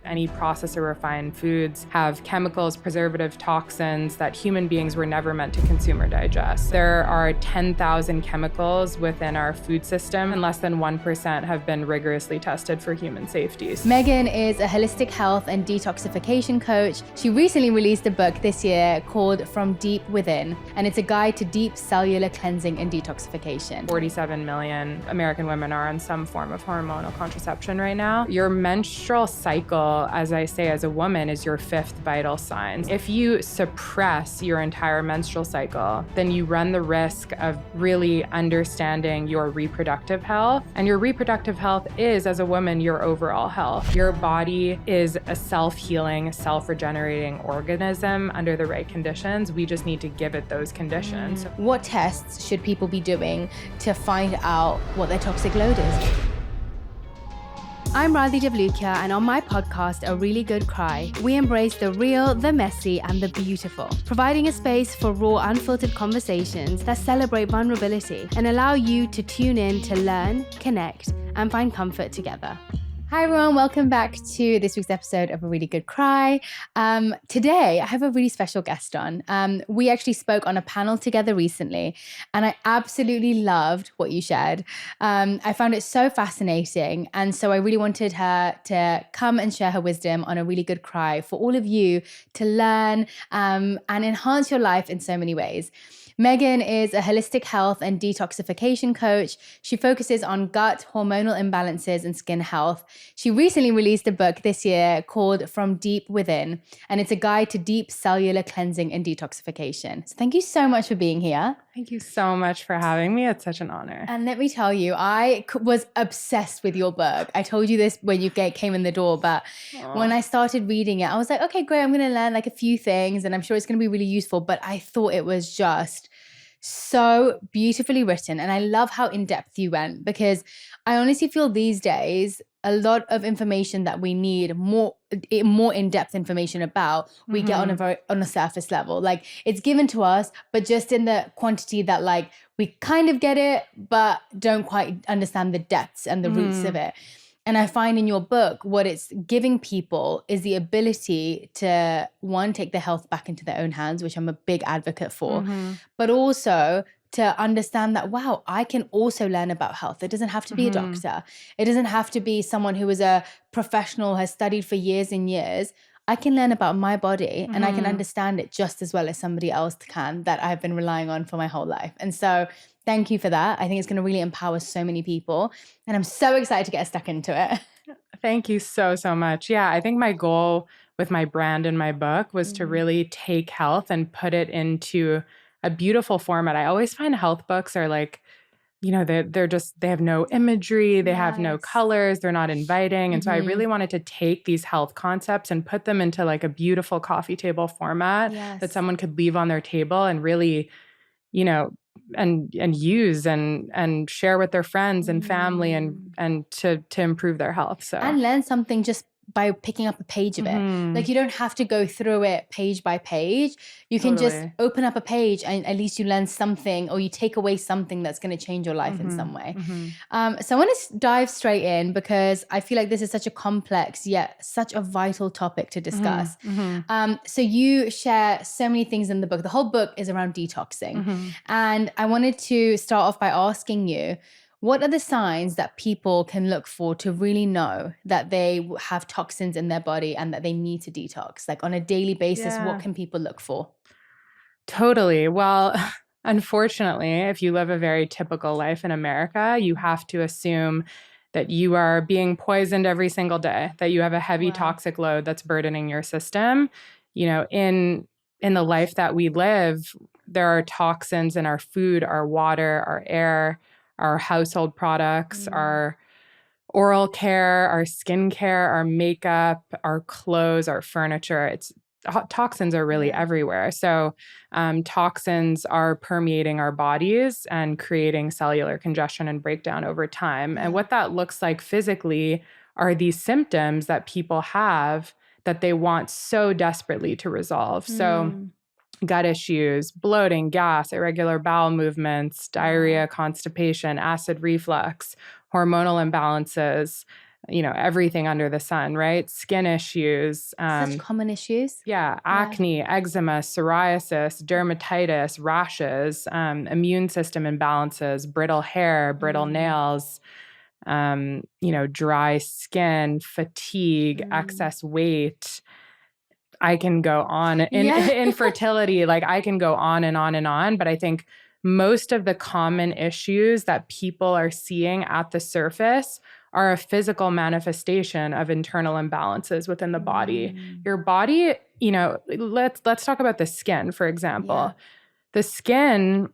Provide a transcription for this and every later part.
Any processed or refined foods have chemicals, preservative toxins that human beings were never meant to consume or digest. There are 10,000 chemicals within our food system, and less than 1% have been rigorously tested for human safety. Meghan is a holistic health and detoxification coach. She recently released a book this year called From Deep Within, and it's a guide to deep cellular cleansing and detoxification. 47 million American women are on some form of hormonal contraception right now. Your menstrual cycle, as I say, as a woman, is your fifth vital sign. If you suppress your entire menstrual cycle, then you run the risk of really understanding your reproductive health. And your reproductive health is, as a woman, your overall health. Your body is a self-healing, self-regenerating organism under the right conditions. We just need to give it those conditions. What tests should people be doing to find out what their toxic load is? I'm Radhi Devlukia, and on my podcast, A Really Good Cry, we embrace the real, the messy, and the beautiful, providing a space for raw, unfiltered conversations that celebrate vulnerability and allow you to tune in to learn, connect, and find comfort together. Hi everyone, welcome back to this week's episode of A Really Good Cry. Today, I have a really special guest on. We actually spoke on a panel together recently, and I absolutely loved what you shared. I found it so fascinating, and so I really wanted her to come and share her wisdom on A Really Good Cry for all of you to learn and enhance your life in so many ways. Meghan is a holistic health and detoxification coach. She focuses on gut, hormonal imbalances, and skin health. She recently released a book this year called From Deep Within, and it's a guide to deep cellular cleansing and detoxification. So thank you so much for being here. Thank you so much for having me. It's such an honor. And let me tell you, I was obsessed with your book. I told you this when you came in the door, but when I started reading it, I was like, okay, great, I'm going to learn like a few things, and I'm sure it's going to be really useful. But I thought it was just so beautifully written. And I love how in-depth you went, because I honestly feel these days a lot of information that we need more in-depth information about, we get on a surface level. Like, it's given to us, but just in the quantity that like we kind of get it, but don't quite understand the depths and the roots of it. And I find in your book, what it's giving people is the ability to, one, take their health back into their own hands, which I'm a big advocate for, but also to understand that, wow, I can also learn about health. It doesn't have to be a doctor. It doesn't have to be someone who is a professional, has studied for years and years. I can learn about my body and I can understand it just as well as somebody else can that I've been relying on for my whole life. And so thank you for that. I think it's going to really empower so many people. And I'm so excited to get stuck into it. Thank you so, so much. Yeah, I think my goal with my brand and my book was to really take health and put it into a beautiful format. I always find health books are like, you know, they have no imagery, they have no colors, they're not inviting. And so I really wanted to take these health concepts and put them into like a beautiful coffee table format that someone could leave on their table and really, you know, and use and share with their friends and family and to improve their health. So and learn something just by picking up a page of it. Like, you don't have to go through it page by page. You can just open up a page and at least you learn something, or you take away something that's going to change your life in some way. So I want to dive straight in, because I feel like this is such a complex yet such a vital topic to discuss. So you share so many things in the book. The whole book is around detoxing. And I wanted to start off by asking you, what are the signs that people can look for to really know that they have toxins in their body and that they need to detox? Like, on a daily basis, what can people look for? Totally. Well, unfortunately, if you live a very typical life in America, you have to assume that you are being poisoned every single day, that you have a heavy toxic load that's burdening your system. You know, in the life that we live, there are toxins in our food, our water, our air, our household products, our oral care, our skincare, our makeup, our clothes, our furniture. Toxins are really everywhere. So toxins are permeating our bodies and creating cellular congestion and breakdown over time. And what that looks like physically are these symptoms that people have that they want so desperately to resolve. So gut issues, bloating, gas, irregular bowel movements, diarrhea, constipation, acid reflux, hormonal imbalances, everything under the sun, right? Skin issues. Such common issues. Yeah, acne, eczema, psoriasis, dermatitis, rashes, immune system imbalances, brittle hair, brittle nails, dry skin, fatigue, excess weight. I can go on infertility, like I can go on and on and on. But I think most of the common issues that people are seeing at the surface are a physical manifestation of internal imbalances within the body. Your body, let's talk about the skin, for example. Yeah. The skin,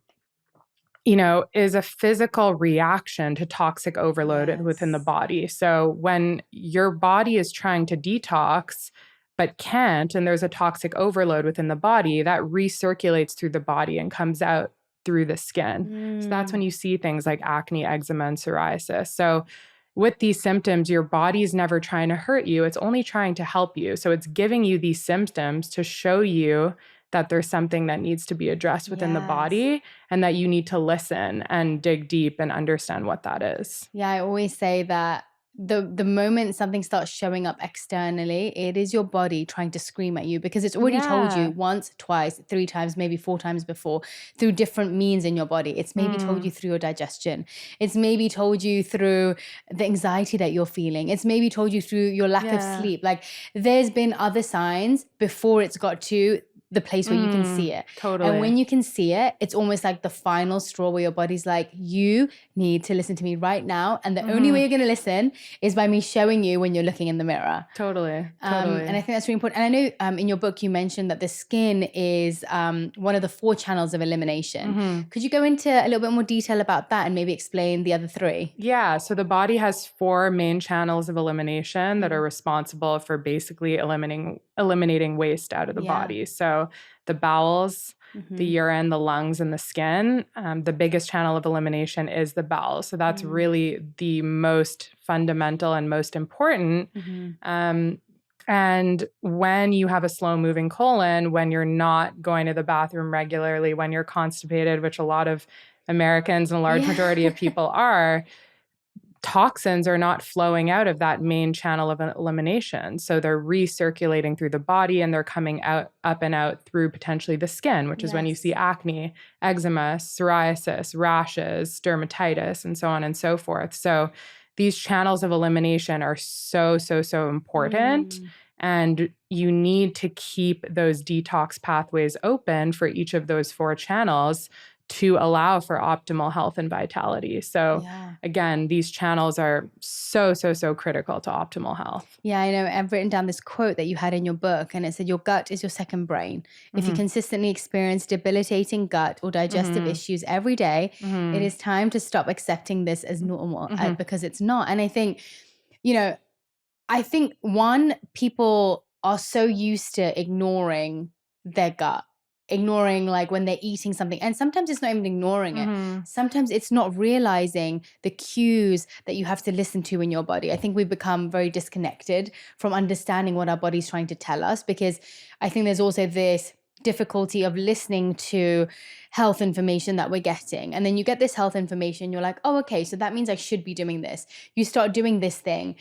is a physical reaction to toxic overload within the body. So when your body is trying to detox, but can't, and there's a toxic overload within the body, that recirculates through the body and comes out through the skin. So that's when you see things like acne, eczema, and psoriasis. So with these symptoms, your body's never trying to hurt you. It's only trying to help you. So it's giving you these symptoms to show you that there's something that needs to be addressed within the body and that you need to listen and dig deep and understand what that is. Yeah, I always say that the moment something starts showing up externally, it is your body trying to scream at you because it's already told you once, twice, 3 times, maybe 4 times before through different means in your body. It's maybe told you through your digestion. It's maybe told you through the anxiety that you're feeling. It's maybe told you through your lack of sleep. Like there's been other signs before it's got to the place where you can see it. Totally. And when you can see it, it's almost like the final straw where your body's like, you need to listen to me right now. And the only way you're going to listen is by me showing you when you're looking in the mirror. Totally. And I think that's really important. And I know in your book, you mentioned that the skin is one of the 4 channels of elimination. Could you go into a little bit more detail about that and maybe explain the other 3? Yeah. So the body has 4 main channels of elimination that are responsible for basically eliminating waste out of the body. So the bowels, the urine, the lungs, and the skin. The biggest channel of elimination is the bowels. So that's really the most fundamental and most important. And when you have a slow moving colon, when you're not going to the bathroom regularly, when you're constipated, which a lot of Americans and a large majority of people are, toxins are not flowing out of that main channel of elimination. So they're recirculating through the body and they're coming out, up and out through potentially the skin, which is when you see acne, eczema, psoriasis, rashes, dermatitis, and so on and so forth. So these channels of elimination are so, so, so important. And you need to keep those detox pathways open for each of those 4 channels to allow for optimal health and vitality. So again, these channels are so, so, so critical to optimal health. Yeah, I know. I've written down this quote that you had in your book, and it said, your gut is your second brain. If you consistently experience debilitating gut or digestive issues every day, it is time to stop accepting this as normal because it's not. And I think, people are so used to ignoring their gut. Ignoring like when they're eating something, and sometimes it's not even ignoring it. Sometimes it's not realizing the cues that you have to listen to in your body. I think we've become very disconnected from understanding what our body's trying to tell us, because I think there's also this difficulty of listening to health information that we're getting. And then you get this health information, you're like, oh, okay, so that means I should be doing this. You start doing this thing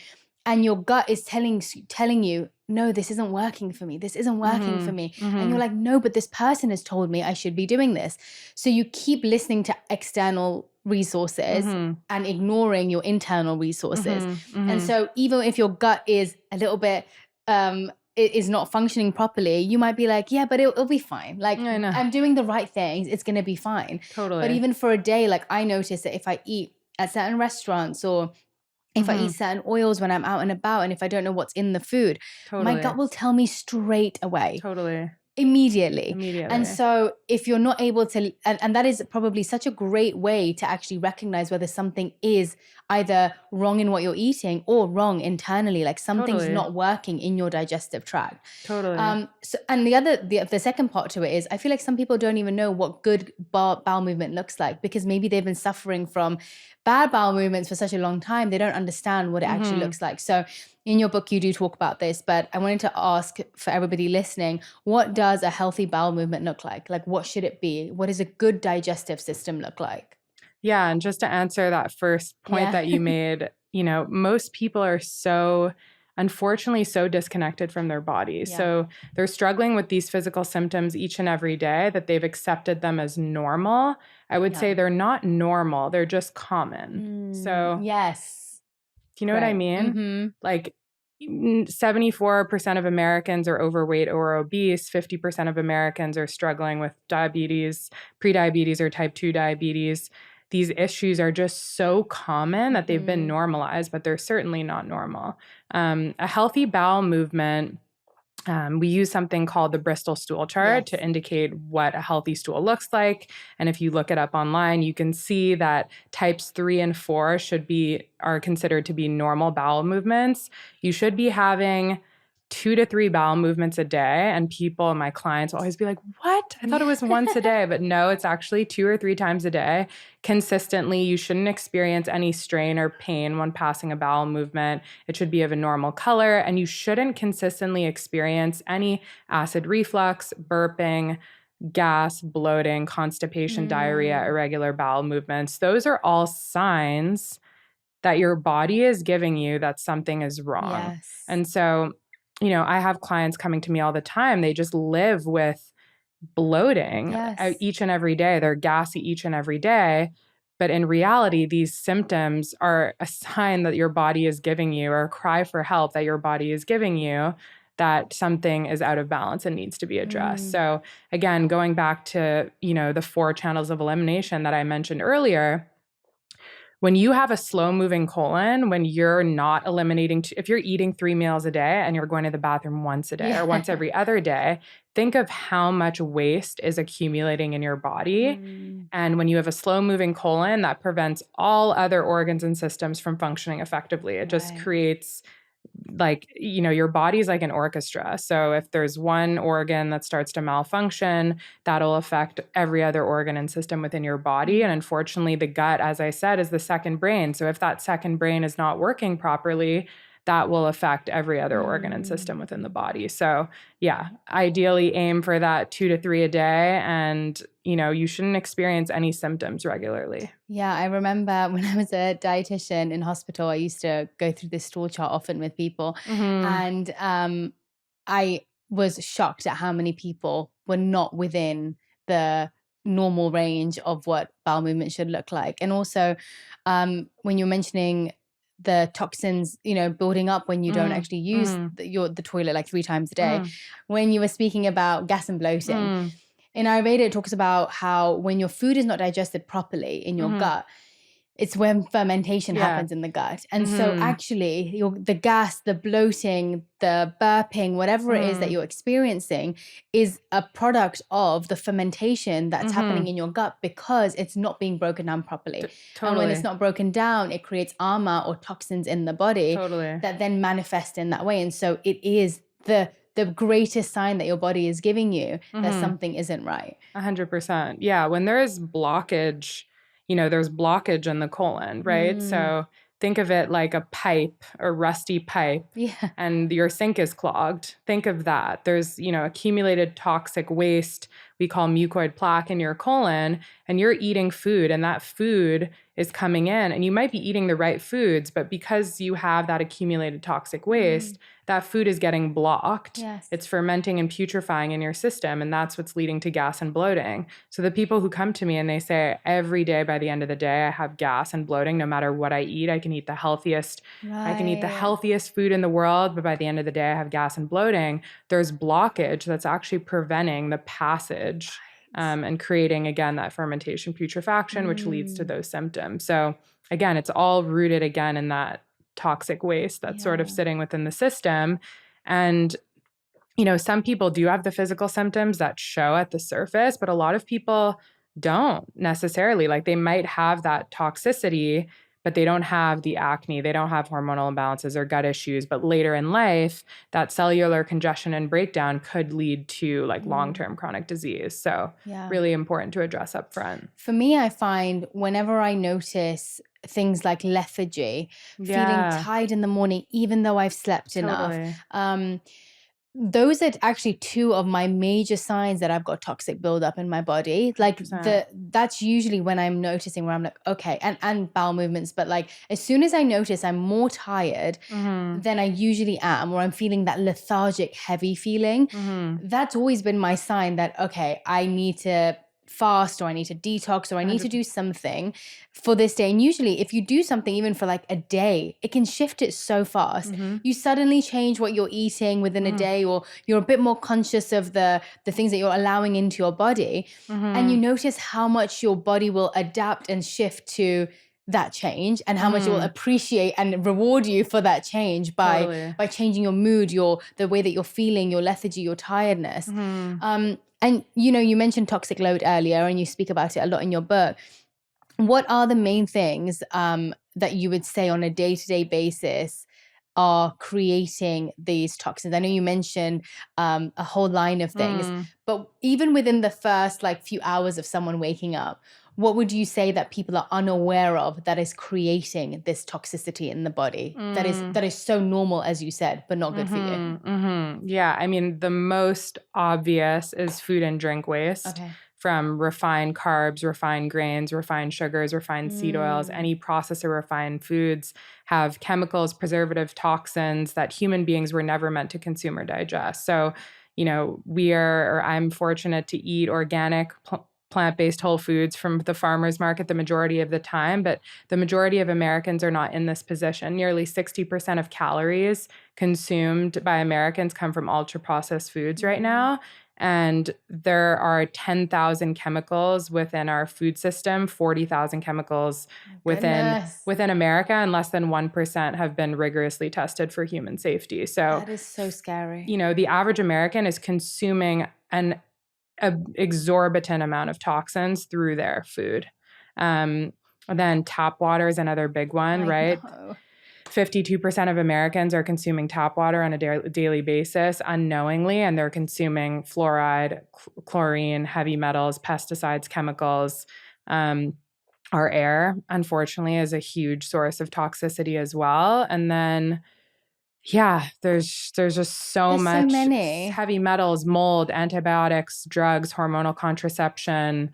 and your gut is telling you, no, this isn't working for me. This isn't working for me. And you're like, no, but this person has told me I should be doing this. So you keep listening to external resources and ignoring your internal resources. And so even if your gut is a little bit, it is not functioning properly, you might be like, yeah, but it'll be fine. Like I'm doing the right things. It's going to be fine. Totally. But even for a day, like I notice that if I eat at certain restaurants or if I eat certain oils when I'm out and about, and if I don't know what's in the food, my gut will tell me straight away. Immediately. And so if you're not able to, and that is probably such a great way to actually recognize whether something is either wrong in what you're eating or wrong internally, like something's not working in your digestive tract. So, and the second part to it is, I feel like some people don't even know what good bowel movement looks like, because maybe they've been suffering from bad bowel movements for such a long time. They don't understand what it actually looks like. So in your book, you do talk about this, but I wanted to ask for everybody listening, what does a healthy bowel movement look like? Like, what should it be? What does a good digestive system look like? Yeah. And just to answer that first point that you made, most people are unfortunately so disconnected from their bodies. Yeah. So they're struggling with these physical symptoms each and every day that they've accepted them as normal. I would say they're not normal. They're just common. So yes. do you know what I mean? Mm-hmm. Like 74% of Americans are overweight or obese. 50% of Americans are struggling with diabetes, prediabetes, or type 2 diabetes. These issues are just so common that they've been normalized, but they're certainly not normal. A healthy bowel movement, we use something called the Bristol stool chart to indicate what a healthy stool looks like. And if you look it up online, you can see that types 3 and 4 are considered to be normal bowel movements. You should be having 2 to 3 bowel movements a day. And my clients will always be like, what? I thought it was once a day. But no, it's actually 2 or 3 times a day. Consistently, you shouldn't experience any strain or pain when passing a bowel movement. It should be of a normal color. And you shouldn't consistently experience any acid reflux, burping, gas, bloating, constipation, diarrhea, irregular bowel movements. Those are all signs that your body is giving you that something is wrong. Yes. And so, I have clients coming to me all the time. They just live with bloating each and every day. They're gassy each and every day. But in reality, these symptoms are a sign that your body is giving you, or a cry for help that your body is giving you, that something is out of balance and needs to be addressed. So again, going back to, the 4 channels of elimination that I mentioned earlier, when you have a slow moving colon, when you're not eliminating, if you're eating 3 meals a day and you're going to the bathroom once a day or once every other day, think of how much waste is accumulating in your body. And when you have a slow moving colon, that prevents all other organs and systems from functioning effectively. It just creates your body's like an orchestra. So if there's one organ that starts to malfunction, that'll affect every other organ and system within your body. And unfortunately, the gut, as I said, is the second brain. So if that second brain is not working properly, that will affect every other organ and system within the body. So yeah, ideally aim for that 2 to 3 a day. And, you shouldn't experience any symptoms regularly. Yeah, I remember when I was a dietitian in hospital, I used to go through this stool chart often with people. And I was shocked at how many people were not within the normal range of what bowel movement should look like. And also, when you're mentioning the toxins, building up when you don't actually use the toilet like 3 times a day. When you were speaking about gas and bloating, in Ayurveda, it talks about how when your food is not digested properly in your gut, it's when fermentation happens in the gut. And so actually the gas, the bloating, the burping, whatever it is that you're experiencing is a product of the fermentation that's happening in your gut because it's not being broken down properly. And when it's not broken down, it creates armor or toxins in the body that then manifest in that way. And so it is the greatest sign that your body is giving you that something isn't right. 100%. Yeah. When there is blockage, there's blockage in the colon, right? So think of it like a pipe, a rusty pipe, and your sink is clogged. Think of that. There's, accumulated toxic waste we call mucoid plaque in your colon, and you're eating food, and that food is coming in, and you might be eating the right foods, but because you have that accumulated toxic waste, that food is getting blocked. It's fermenting and putrefying in your system, and that's what's leading to gas and bloating. So the people who come to me and they say, every day by the end of the day, I have gas and bloating, no matter what I eat. I can eat the healthiest, I can eat the healthiest food in the world, but by the end of the day, I have gas and bloating. There's blockage that's actually preventing the passage and creating, again, that fermentation putrefaction, which leads to those symptoms. So again, it's all rooted again in that toxic waste that's sort of sitting within the system. And, some people do have the physical symptoms that show at the surface, but a lot of people don't necessarily. Like they might have that toxicity, but they don't have the acne, they don't have hormonal imbalances or gut issues. But later in life, that cellular congestion and breakdown could lead to like long-term chronic disease. So really important to address up front. For me, I find whenever I notice things like lethargy, feeling tired in the morning, even though I've slept enough, those are actually two of my major signs that I've got toxic buildup in my body. Like 100%. that's usually when I'm noticing where I'm like, okay, and bowel movements. But like as soon as I notice I'm more tired than I usually am, or I'm feeling that lethargic, heavy feeling, that's always been my sign that, okay, I need to fast, or I need to detox, or I need to do something for this day. And usually if you do something even for like a day, it can shift it so fast. You suddenly change what you're eating within a day, or you're a bit more conscious of the things that you're allowing into your body, and you notice how much your body will adapt and shift to that change, and how much it will appreciate and reward you for that change by changing your mood, the way that you're feeling, your lethargy, your tiredness. And you mentioned toxic load earlier, and you speak about it a lot in your book. What are the main things that you would say on a day-to-day basis are creating these toxins? I know you mentioned a whole line of things, but even within the first like few hours of someone waking up, what would you say that people are unaware of that is creating this toxicity in the body that is so normal, as you said, but not good for you? Yeah, I mean, the most obvious is food and drink waste. Okay. From refined carbs, refined grains, refined sugars, refined seed oils. Any processed or refined foods have chemicals, preservative toxins that human beings were never meant to consume or digest. So, I'm fortunate to eat organic, plant-based whole foods from the farmer's market the majority of the time, but the majority of Americans are not in this position. Nearly 60% of calories consumed by Americans come from ultra-processed foods right now. And there are 10,000 chemicals within our food system, 40,000 chemicals within America, and less than 1% have been rigorously tested for human safety. So that is so scary. The average American is consuming an exorbitant amount of toxins through their food. Then tap water is another big one, right? Know. 52% of Americans are consuming tap water on a daily basis unknowingly, and they're consuming fluoride, chlorine, heavy metals, pesticides, chemicals. Our air, unfortunately, is a huge source of toxicity as well. And then, yeah, there's just so much many heavy metals, mold, antibiotics, drugs, hormonal contraception,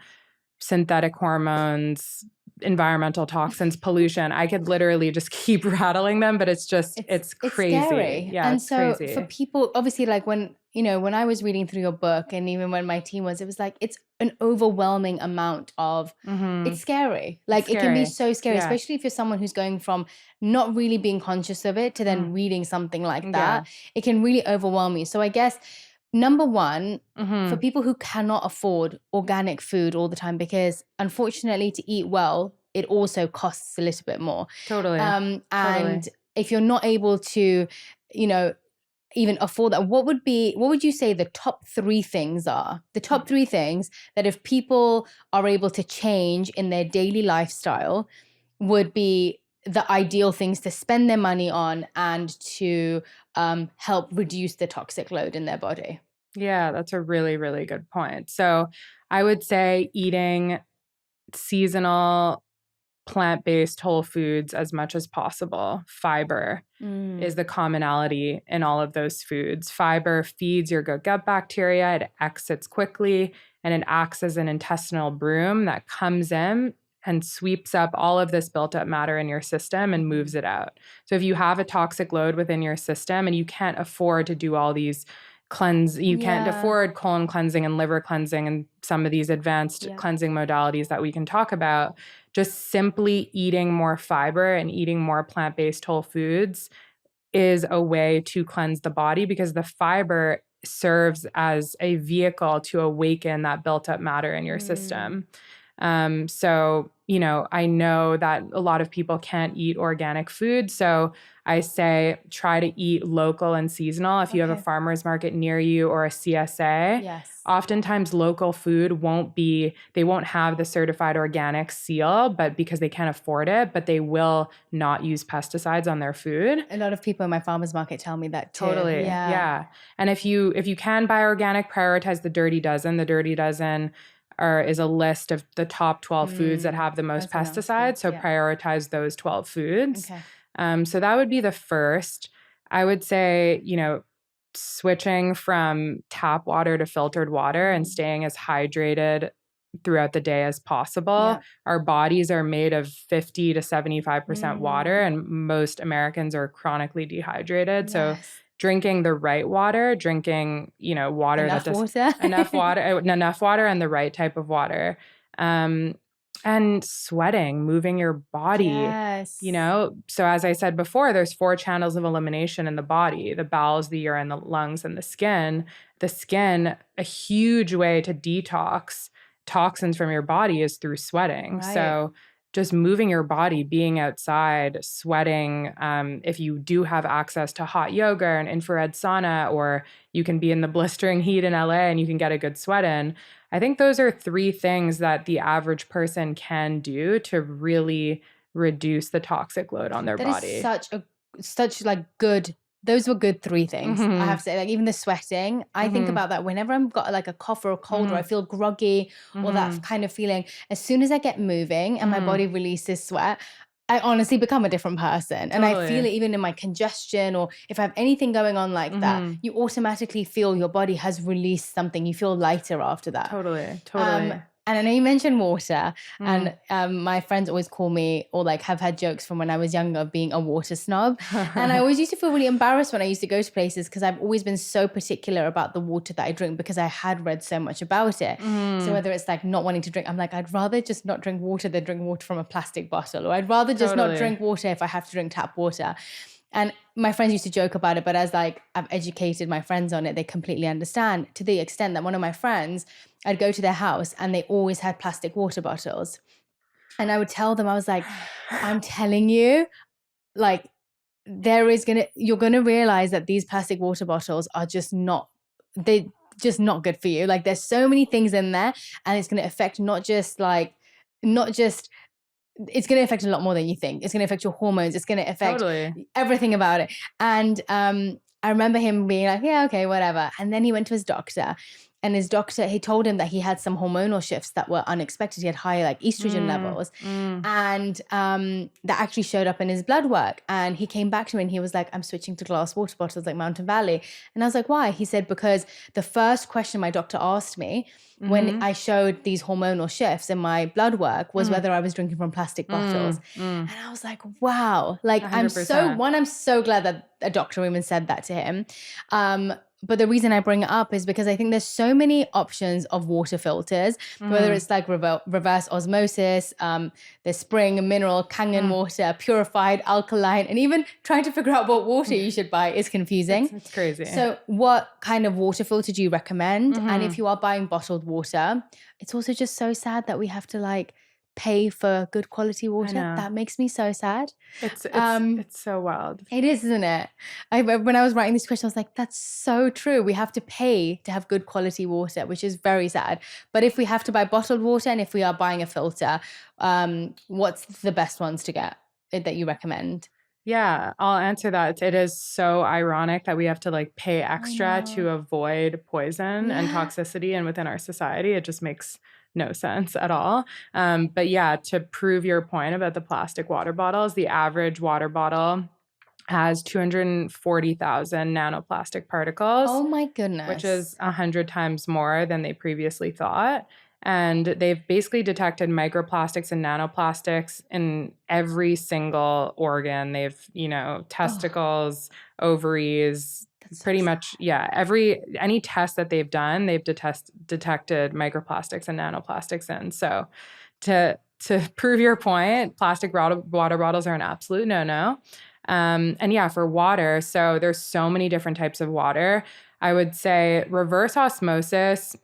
synthetic hormones, environmental toxins, pollution. I could literally just keep rattling them, but it's crazy. It's scary. Yeah, and it's so crazy. For people, obviously, like when I was reading through your book, and even when my team was, it was like, it's an overwhelming amount of, it's scary. Like it can be so scary, especially if you're someone who's going from not really being conscious of it to then reading something like that. It can really overwhelm you. So I guess number one, for people who cannot afford organic food all the time, because unfortunately to eat well, it also costs a little bit more. Totally. And if you're not able to, even afford that, what would you say the top 3 things are? The top 3 things that if people are able to change in their daily lifestyle would be the ideal things to spend their money on and to help reduce the toxic load in their body? Yeah, that's a really, really good point. So I would say eating seasonal plant-based whole foods as much as possible. Fiber is the commonality in all of those foods. Fiber feeds your good gut bacteria, it exits quickly, and it acts as an intestinal broom that comes in and sweeps up all of this built up matter in your system and moves it out. So if you have a toxic load within your system and you can't afford to do all these you can't afford colon cleansing and liver cleansing and some of these advanced cleansing modalities that we can talk about, just simply eating more fiber and eating more plant-based whole foods is a way to cleanse the body, because the fiber serves as a vehicle to awaken that built up matter in your system. So, I know that a lot of people can't eat organic food. So I say try to eat local and seasonal. If you have a farmer's market near you or a CSA, oftentimes local food they won't have the certified organic seal, but because they can't afford it, but they will not use pesticides on their food. A lot of people in my farmer's market tell me that too. Totally. Yeah. And if you can buy organic, prioritize the Dirty Dozen. The Dirty Dozen is a list of the top 12 foods that have the most pesticides. So prioritize those 12 foods. So that would be the first. I would say, switching from tap water to filtered water and staying as hydrated throughout the day as possible. Yeah. Our bodies are made of 50 to 75% water, and most Americans are chronically dehydrated. Yes. So drinking the right water, drinking, water Enough that does water. enough water and the right type of water. And sweating, moving your body, Yes. So as I said before, there's 4 channels of elimination in the body: the bowels, the urine, the lungs, and the skin. The skin, a huge way to detox toxins from your body is through sweating. Right. So just moving your body, being outside, sweating. If you do have access to hot yoga and infrared sauna, or you can be in the blistering heat in LA and you can get a good sweat in, I think those are 3 things that the average person can do to really reduce the toxic load on their body. That is such like good. Those were good 3 things. I have to say, like even the sweating, I think about that whenever I've got like a cough or a cold or I feel groggy or that kind of feeling. As soon as I get moving and my body releases sweat, I honestly become a different person. And I feel it even in my congestion, or if I have anything going on like that, you automatically feel your body has released something. You feel lighter after that. Totally. And I know you mentioned water, and my friends always call me, or like have had jokes from when I was younger, of being a water snob. And I always used to feel really embarrassed when I used to go to places, because I've always been so particular about the water that I drink, because I had read so much about it. So whether it's like not wanting to drink, I'm like, I'd rather just not drink water than drink water from a plastic bottle, or I'd rather just not drink water if I have to drink tap water. And my friends used to joke about it, but as like I've educated my friends on it, they completely understand, to the extent that one of my friends, I'd go to their house and they always had plastic water bottles. And I would tell them, I was like, I'm telling you, like you're gonna realize that these plastic water bottles are just not good for you. Like there's so many things in there, and it's gonna affect it's going to affect a lot more than you think. It's going to affect your hormones. It's going to affect everything about it. And I remember him being like, yeah, okay, whatever. And then he went to his doctor, and his doctor, he told him that he had some hormonal shifts that were unexpected. He had high like estrogen levels, and that actually showed up in his blood work. And he came back to me and he was like, I'm switching to glass water bottles like Mountain Valley. And I was like, why? He said, because the first question my doctor asked me when I showed these hormonal shifts in my blood work was whether I was drinking from plastic bottles. And I was like, wow. Like 100%. I'm so glad that a doctor even said that to him. But the reason I bring it up is because I think there's so many options of water filters, whether it's like reverse osmosis, the spring, mineral, Kangen water, purified, alkaline, and even trying to figure out what water you should buy is confusing. It's crazy. So what kind of water filter do you recommend? And if you are buying bottled water, it's also just so sad that we have to like pay for good quality water. That makes me so sad. It's so wild. It is, isn't it? When I was writing this question, I was like, that's so true. We have to pay to have good quality water, which is very sad. But if we have to buy bottled water, and if we are buying a filter, what's the best ones to get that you recommend? Yeah, I'll answer that. It is so ironic that we have to like pay extra to avoid poison and toxicity, and within our society, it just makes no sense at all. But yeah, to prove your point about the plastic water bottles, the average water bottle has 240,000 nanoplastic particles. Oh my goodness. Which is 100 times more than they previously thought. And they've basically detected microplastics and nanoplastics in every single organ. They've, testicles, ovaries, pretty much, any test that they've done, they've detected microplastics and nanoplastics in. So to prove your point, plastic water bottles are an absolute no-no. And yeah, for water, so there's so many different types of water. I would say reverse osmosis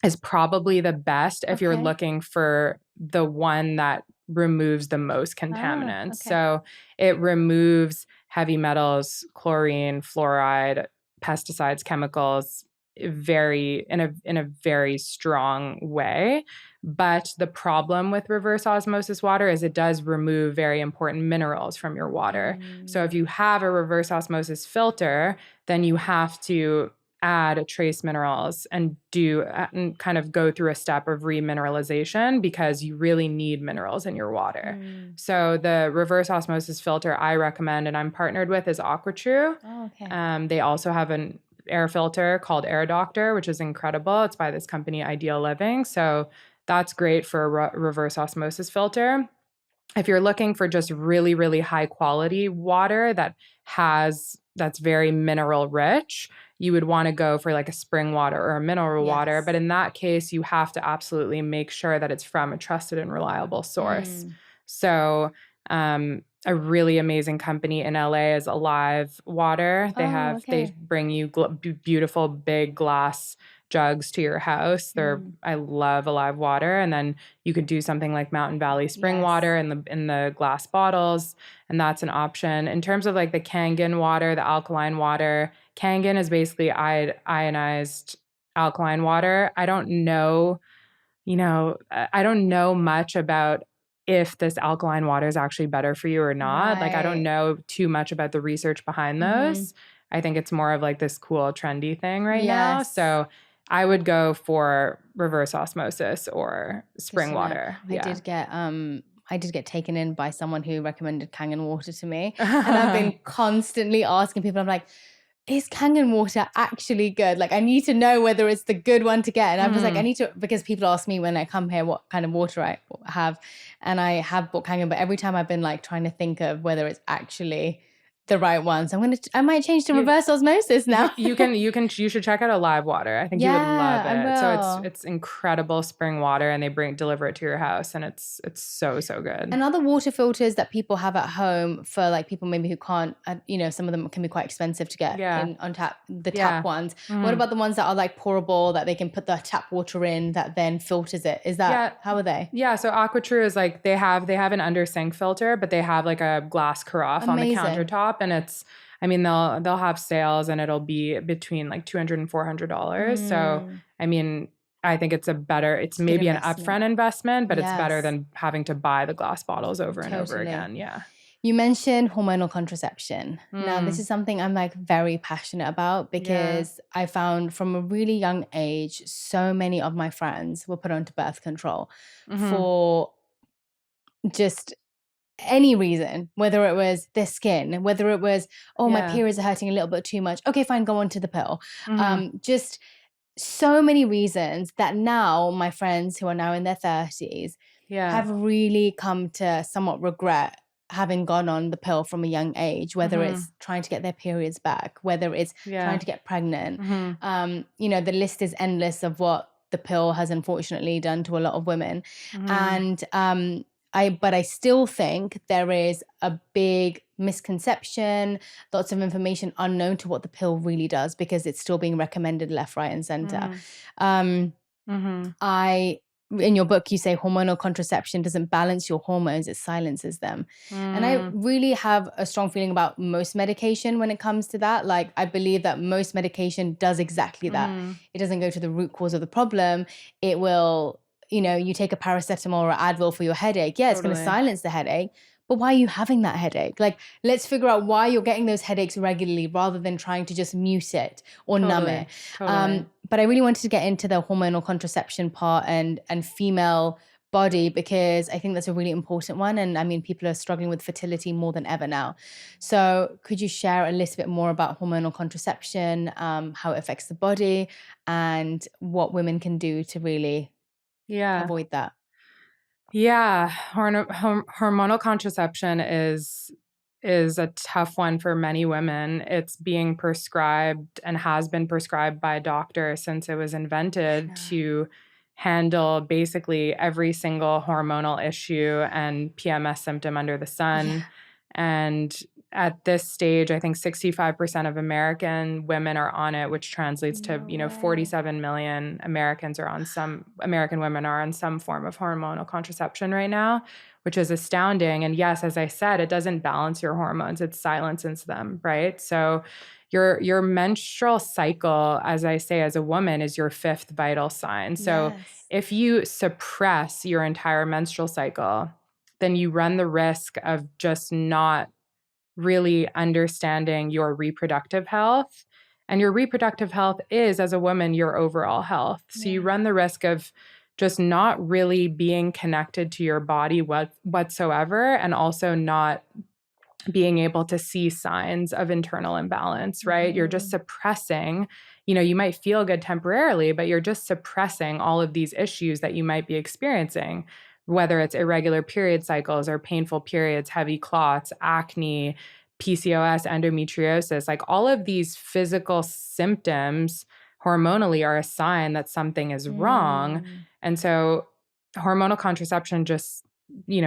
is probably the best if you're looking for the one that removes the most contaminants. So it removes heavy metals, chlorine, fluoride, pesticides, chemicals, in a very strong way. But the problem with reverse osmosis water is it does remove very important minerals from your water. So if you have a reverse osmosis filter, then you have to add trace minerals and and kind of go through a step of remineralization because you really need minerals in your water. So the reverse osmosis filter I recommend and I'm partnered with is AquaTrue. Oh, okay. They also have an air filter called Air Doctor, which is incredible. It's by this company, Ideal Living. So that's great for a reverse osmosis filter. If you're looking for just really, really high quality water that's very mineral rich, you would want to go for like a spring water or a mineral water. But in that case, you have to absolutely make sure that it's from a trusted and reliable source. So, a really amazing company in LA is Alive Water. They bring you beautiful big glass jugs to your house. I love Alive Water. And then you could do something like Mountain Valley spring water in the glass bottles, and that's an option. In terms of like the Kangen water, the alkaline water, Kangen is basically ionized alkaline water. I don't know much about if this alkaline water is actually better for you or not. Like, I don't know too much about the research behind those. I think it's more of like this cool, trendy thing right now. So I would go for reverse osmosis or spring water. I did get taken in by someone who recommended Kangen water to me. And I've been constantly asking people, I'm like, is Kangen water actually good? Like, I need to know whether it's the good one to get. And I'm just like, I need to, because people ask me when I come here what kind of water I have. And I have bought Kangen, but every time I've been like trying to think of whether it's actually the right one. So I might change to reverse osmosis now. You should check out Alive Water. I think you would love it. So it's incredible spring water, and they deliver it to your house, and it's so good. And other water filters that people have at home for like people maybe who can't, some of them can be quite expensive to get on tap, the tap ones. What about the ones that are like pourable that they can put the tap water in that then filters it? Is that, how are they? Yeah. So AquaTrue is like, they have an under sink filter, but they have like a glass carafe on the countertop. And they'll have sales and it'll be between like $200 and $400. So, I think it's maybe an upfront investment, but it's better than having to buy the glass bottles over and over again. Yeah. You mentioned hormonal contraception. Now, this is something I'm like very passionate about because I found from a really young age, so many of my friends were put onto birth control for just any reason, whether it was their skin, whether it was, my periods are hurting a little bit too much. Okay, fine, go on to the pill. Just so many reasons that now my friends who are now in their 30s have really come to somewhat regret having gone on the pill from a young age, whether it's trying to get their periods back, whether it's trying to get pregnant. The list is endless of what the pill has unfortunately done to a lot of women. And but I still think there is a big misconception, lots of information unknown to what the pill really does because it's still being recommended left, right, and center. In your book, you say hormonal contraception doesn't balance your hormones, it silences them. And I really have a strong feeling about most medication when it comes to that. Like, I believe that most medication does exactly that. It doesn't go to the root cause of the problem. It will, you take a paracetamol or Advil for your headache. Yeah, it's going to silence the headache. But why are you having that headache? Like, let's figure out why you're getting those headaches regularly rather than trying to just mute it or numb it. But I really wanted to get into the hormonal contraception part and female body because I think that's a really important one. And people are struggling with fertility more than ever now. So could you share a little bit more about hormonal contraception, how it affects the body and what women can do to really avoid that? Yeah, hormonal contraception is a tough one for many women. It's being prescribed and has been prescribed by doctors since it was invented to handle basically every single hormonal issue and PMS symptom under the sun. And at this stage, I think 65% of American women are on it, which translates to, 47 million American women are on some form of hormonal contraception right now, which is astounding. And yes, as I said, it doesn't balance your hormones, it silences them, right? So your menstrual cycle, as I say, as a woman, is your fifth vital sign. So if you suppress your entire menstrual cycle, then you run the risk of just not really understanding your reproductive health And your reproductive health is, as a woman, your overall health. So you run the risk of just not really being connected to your body whatsoever, and also not being able to see signs of internal imbalance, right? You're just suppressing, you might feel good temporarily, but you're just suppressing all of these issues that you might be experiencing, whether it's irregular period cycles or painful periods, heavy clots, acne, PCOS, endometriosis. Like, all of these physical symptoms hormonally are a sign that something is wrong. And so hormonal contraception just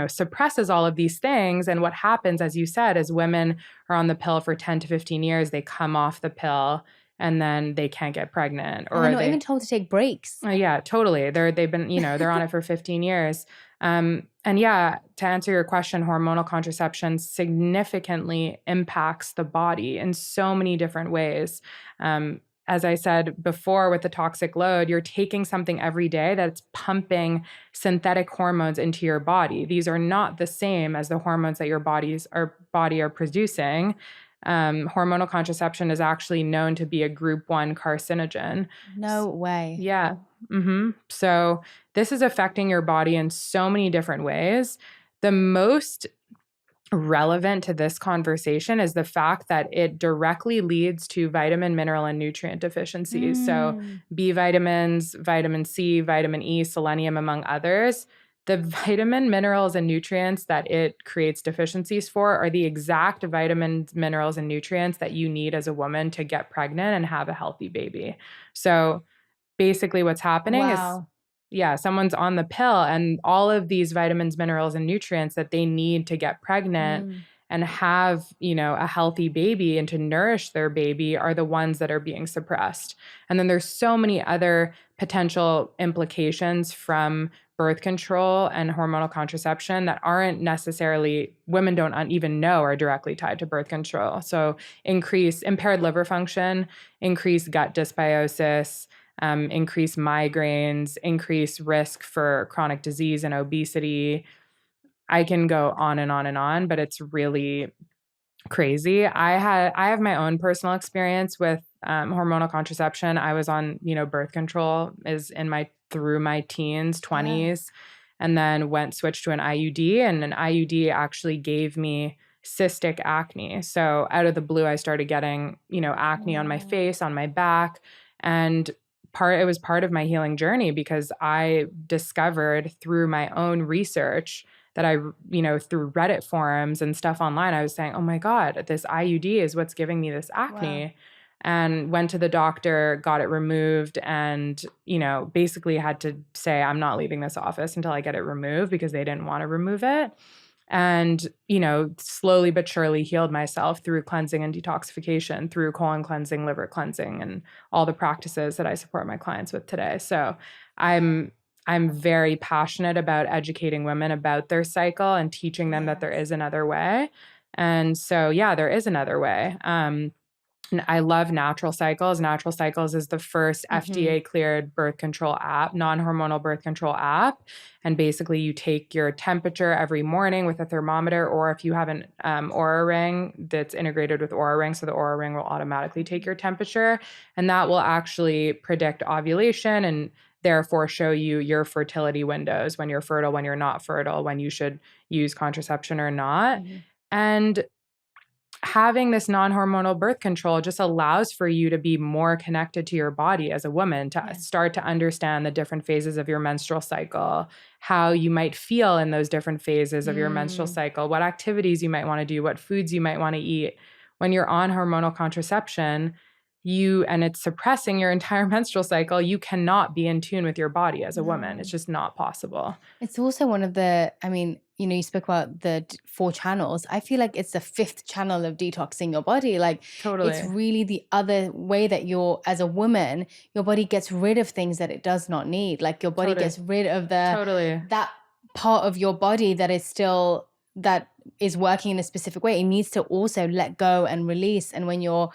suppresses all of these things. And what happens, as you said, is women are on the pill for 10 to 15 years, they come off the pill and then they can't get pregnant. Or they're not even told to take breaks. Yeah, totally. They've been, they're on it for 15 years. And yeah, to answer your question, hormonal contraception significantly impacts the body in so many different ways. As I said before, with the toxic load, you're taking something every day that's pumping synthetic hormones into your body. These are not the same as the hormones that your body are producing. Hormonal contraception is actually known to be a group 1 carcinogen. No way. Yeah. So this is affecting your body in so many different ways. The most relevant to this conversation is the fact that it directly leads to vitamin, mineral, and nutrient deficiencies. So B vitamins, vitamin C, vitamin E, selenium, among others. The vitamin, minerals, and nutrients that it creates deficiencies for are the exact vitamins, minerals, and nutrients that you need as a woman to get pregnant and have a healthy baby. So basically what's happening is, someone's on the pill, and all of these vitamins, minerals, and nutrients that they need to get pregnant and have, a healthy baby and to nourish their baby are the ones that are being suppressed. And then there's so many other potential implications from birth control and hormonal contraception that aren't necessarily, women don't even know are directly tied to birth control. So impaired liver function, increased gut dysbiosis, increased migraines, increased risk for chronic disease and obesity. I can go on and on and on, but it's really crazy. I have my own personal experience with hormonal contraception. I was on, birth control through my teens, 20s, and then switched to an IUD, and an IUD actually gave me cystic acne. So out of the blue, I started getting, acne on my face, on my back, and it was part of my healing journey, because I discovered through my own research that through Reddit forums and stuff online, I was saying, oh my God, this IUD is what's giving me this acne. Wow. And went to the doctor, got it removed, and, basically had to say, I'm not leaving this office until I get it removed, because they didn't want to remove it. And, slowly but surely healed myself through cleansing and detoxification, through colon cleansing, liver cleansing, and all the practices that I support my clients with today. So I'm very passionate about educating women about their cycle and teaching them that there is another way. And so, there is another way. And I love Natural Cycles. Natural Cycles is the first FDA cleared birth control app, non-hormonal birth control app. And basically you take your temperature every morning with a thermometer, or if you have an Oura Ring that's integrated with Oura Ring, so the Oura Ring will automatically take your temperature, and that will actually predict ovulation and therefore show you your fertility windows, when you're fertile, when you're not fertile, when you should use contraception or not. And having this non-hormonal birth control just allows for you to be more connected to your body as a woman, to start to understand the different phases of your menstrual cycle, how you might feel in those different phases of your menstrual cycle, what activities you might want to do, what foods you might want to eat. When you're on hormonal contraception, and it's suppressing your entire menstrual cycle, you cannot be in tune with your body as a woman. It's just not possible. It's also one of the, you spoke about the 4 channels. I feel like it's the 5th channel of detoxing your body. Like, totally. It's really the other way that as a woman, your body gets rid of things that it does not need. Like, your body gets rid of that part of your body that is working in a specific way. It needs to also let go and release. And when you're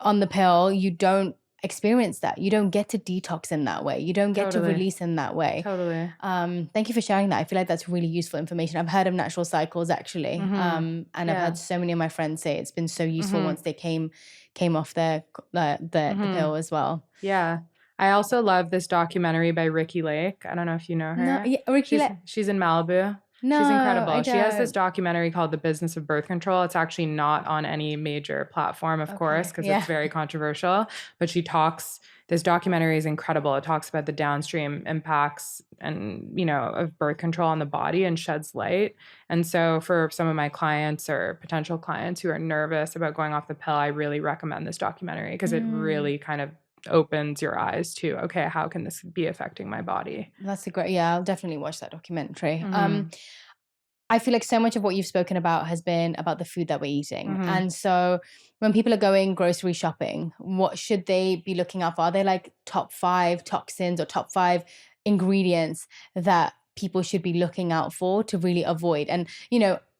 on the pill, you don't experience that. You don't get to detox in that way. You don't get to Totally. release in that way. Totally. Thank you for sharing that. I feel like that's really useful information. I've heard of natural cycles actually. And I've Yeah. had so many of my friends say it's been so useful once they came off the pill as well. Yeah. I also love this documentary by Ricki Lake. I don't know if you know her. No, yeah, Ricki Lake. She's in Malibu. No, she's incredible. I She has this don't. documentary called The Business of Birth Control. It's actually not on any major platform, of course, because it's very controversial. But this documentary is incredible. It talks about the downstream impacts and, of birth control on the body and sheds light. And so for some of my clients or potential clients who are nervous about going off the pill, I really recommend this documentary because it really kind of opens your eyes to, okay, how can this be affecting my body? That's I'll definitely watch that documentary. I feel like so much of what you've spoken about has been about the food that we're eating. And so when people are going grocery shopping, what should they be looking out for? Are there like top 5 toxins or top 5 ingredients that people should be looking out for to really avoid? And,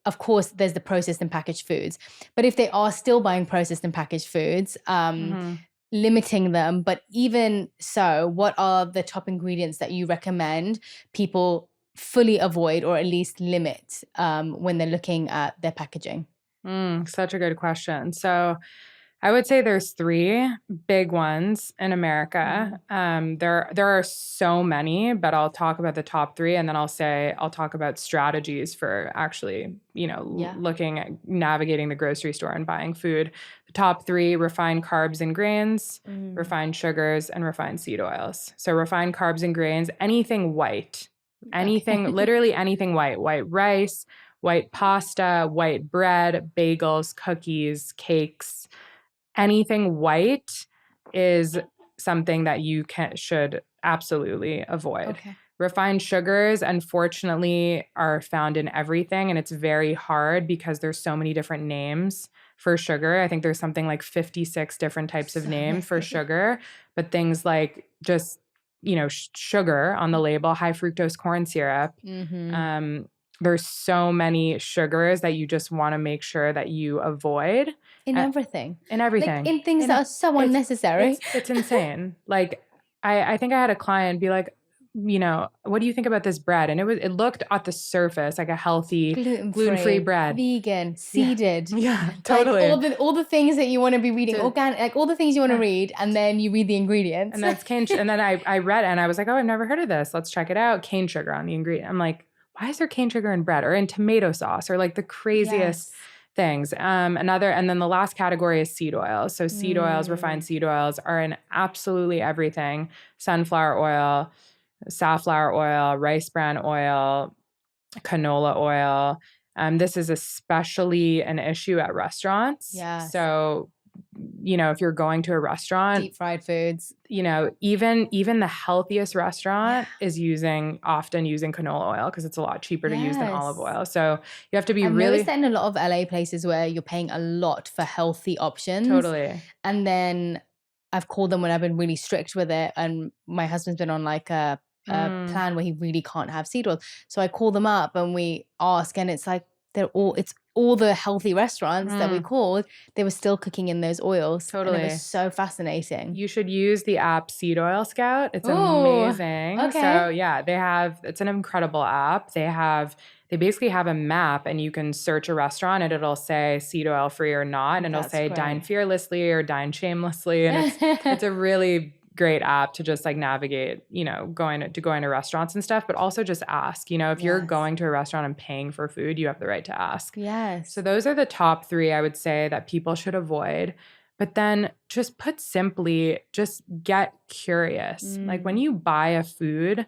of course, there's the processed and packaged foods. But if they are still buying processed and packaged foods, limiting them. But even so, what are the top ingredients that you recommend people fully avoid or at least limit when they're looking at their packaging? Such a good question. So I would say there's 3 big ones in America. There are so many, but I'll talk about the top 3, and then I'll talk about strategies for actually, looking at navigating the grocery store and buying food. The top 3: refined carbs and grains, refined sugars, and refined seed oils. So refined carbs and grains, anything white, literally anything white rice, white pasta, white bread, bagels, cookies, cakes. Anything white is something that you should absolutely avoid. Refined sugars, unfortunately, are found in everything, and it's very hard because there's so many different names for sugar. I think there's something like 56 different types of names for sugar, but things like just, sugar on the label, high fructose corn syrup. There's so many sugars that you just want to make sure that you avoid. In everything. Like in things that are so unnecessary. It's insane. Like, I think I had a client be like, what do you think about this bread? And it looked at the surface like a healthy gluten-free bread. Vegan, seeded. Yeah, totally. Like all the things that you want to be reading, organic, like all the things you want to read, and then you read the ingredients. And that's cane and then I read it and I was like, oh, I've never heard of this. Let's check it out. Cane sugar on the ingredient. I'm like, why is there cane sugar in bread or in tomato sauce or like the craziest things? And then the last category is seed oils. So seed oils, refined seed oils are in absolutely everything. Sunflower oil, safflower oil, rice bran oil, canola oil. This is especially an issue at restaurants. So, if you're going to a restaurant, deep fried foods, even the healthiest restaurant is often using canola oil because it's a lot cheaper to use than olive oil. So you have to be I've noticed that in a lot of LA places where you're paying a lot for healthy options. Totally. And then I've called them when I've been really strict with it, and my husband's been on like a plan where he really can't have seed oil. So I call them up and we ask, and it's like it's all the healthy restaurants that we called, they were still cooking in those oils. Totally. And it was so fascinating. You should use the app Seed Oil Scout. It's amazing. Okay. So it's an incredible app. They basically have a map, and you can search a restaurant and it'll say seed oil free or not. And it'll say dine fearlessly or dine shamelessly. And it's a really great app to just like navigate, going to restaurants and stuff, but also just ask, if you're going to a restaurant and paying for food, you have the right to ask. Yes. So those are the top 3 I would say that people should avoid. But then just put simply, just get curious. Like when you buy a food,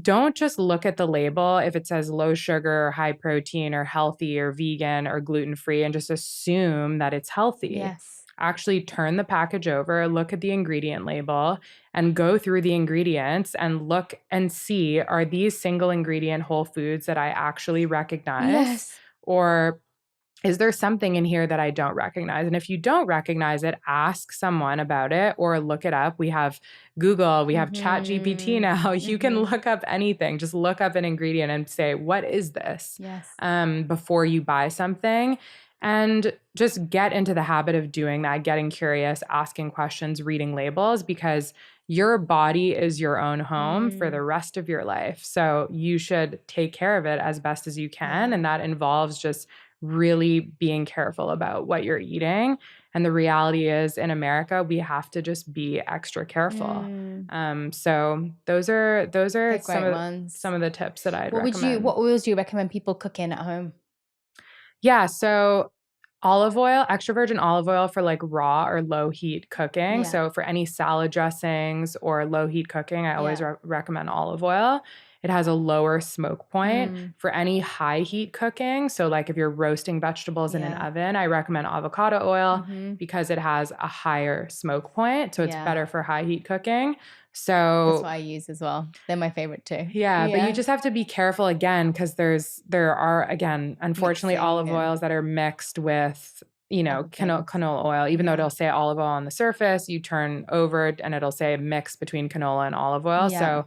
don't just look at the label if it says low sugar or high protein or healthy or vegan or gluten-free and just assume that it's healthy. Yes. Actually turn the package over, look at the ingredient label, and go through the ingredients and look and see, are these single ingredient whole foods that I actually recognize? Yes. Or is there something in here that I don't recognize? And if you don't recognize it, ask someone about it or look it up. We have Google, we have ChatGPT now. You can look up anything. Just look up an ingredient and say, what is this? Yes. Before you buy something. And just get into the habit of doing that, getting curious, asking questions, reading labels, because your body is your own home for the rest of your life. So you should take care of it as best as you can. And that involves just really being careful about what you're eating. And the reality is, in America, we have to just be extra careful. So those are some of the tips that I'd recommend. What oils do you recommend people cook in at home? Yeah, so olive oil, extra virgin olive oil for like raw or low heat cooking. Yeah. So for any salad dressings or low heat cooking, I always recommend olive oil. It has a lower smoke point. For any high heat cooking, so like if you're roasting vegetables in an oven, I recommend avocado oil because it has a higher smoke point. So it's better for high heat cooking. So that's what I use as well. They're my favorite too. Yeah, but you just have to be careful again, because there are, again, unfortunately, olive oils that are mixed with, canola oil. Even though it'll say olive oil on the surface, you turn over and it'll say mix between canola and olive oil. So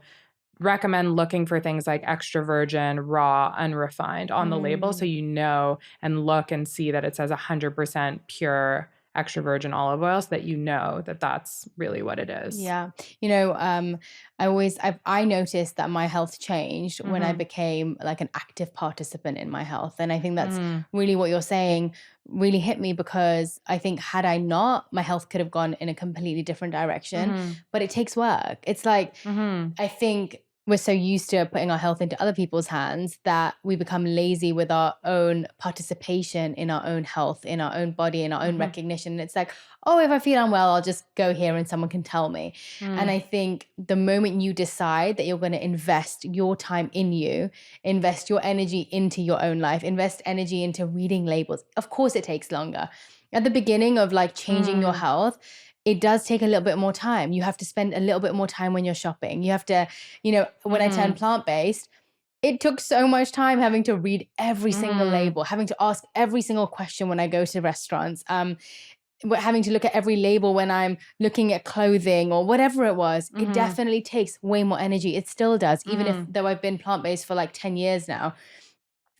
recommend looking for things like extra virgin, raw, unrefined on the label, so you know and look and see that it says 100% pure extra virgin olive oil, so that you know that that's really what it is. Yeah. I noticed that my health changed when I became like an active participant in my health. And I think that's really what you're saying really hit me, because I think had I not, my health could have gone in a completely different direction. But it takes work. It's like, I think we're so used to putting our health into other people's hands that we become lazy with our own participation in our own health, in our own body, in our own recognition. And it's like, oh, if I feel unwell, I'll just go here and someone can tell me. And I think the moment you decide that you're going to invest your time in you, invest your energy into your own life, invest energy into reading labels. Of course, it takes longer. At the beginning of like changing your health, it does take a little bit more time. You have to spend a little bit more time when you're shopping. You have to, when I turned plant-based, it took so much time having to read every single label, having to ask every single question when I go to restaurants, having to look at every label when I'm looking at clothing or whatever it was. It definitely takes way more energy. It still does, even though I've been plant-based for like 10 years now.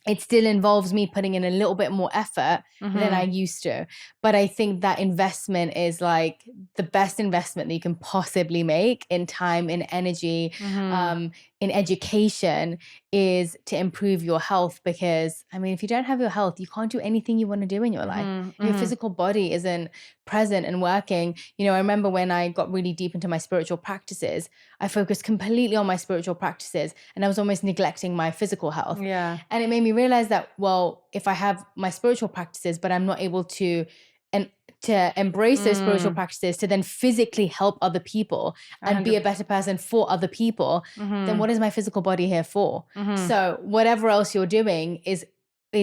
It still involves me putting in a little bit more effort than I used to. But I think that investment is like the best investment that you can possibly make in time, in energy, in education, is to improve your health. Because, I mean, if you don't have your health, you can't do anything you want to do in your life. If your physical body isn't present and working. I remember when I got really deep into my spiritual practices, I focused completely on my spiritual practices and I was almost neglecting my physical health. Yeah. And it made me realize that, well, if I have my spiritual practices, but I'm not able to embrace those spiritual practices to then physically help other people and be a better person for other people, then what is my physical body here for? So whatever else you're doing is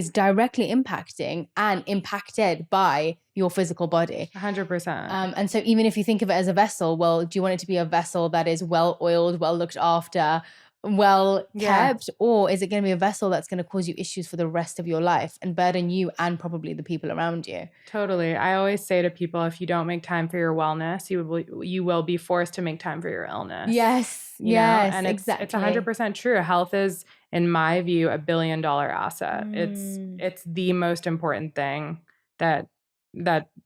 directly impacting and impacted by your physical body. 100%. And so even if you think of it as a vessel, well, do you want it to be a vessel that is well oiled, well looked after, well kept, or is it going to be a vessel that's going to cause you issues for the rest of your life and burden you and probably the people around you? Totally. I always say to people, if you don't make time for your wellness, you will be forced to make time for your illness. Yes. And exactly. It's 100% true. Health is, in my view, $1 billion asset. It's the most important thing that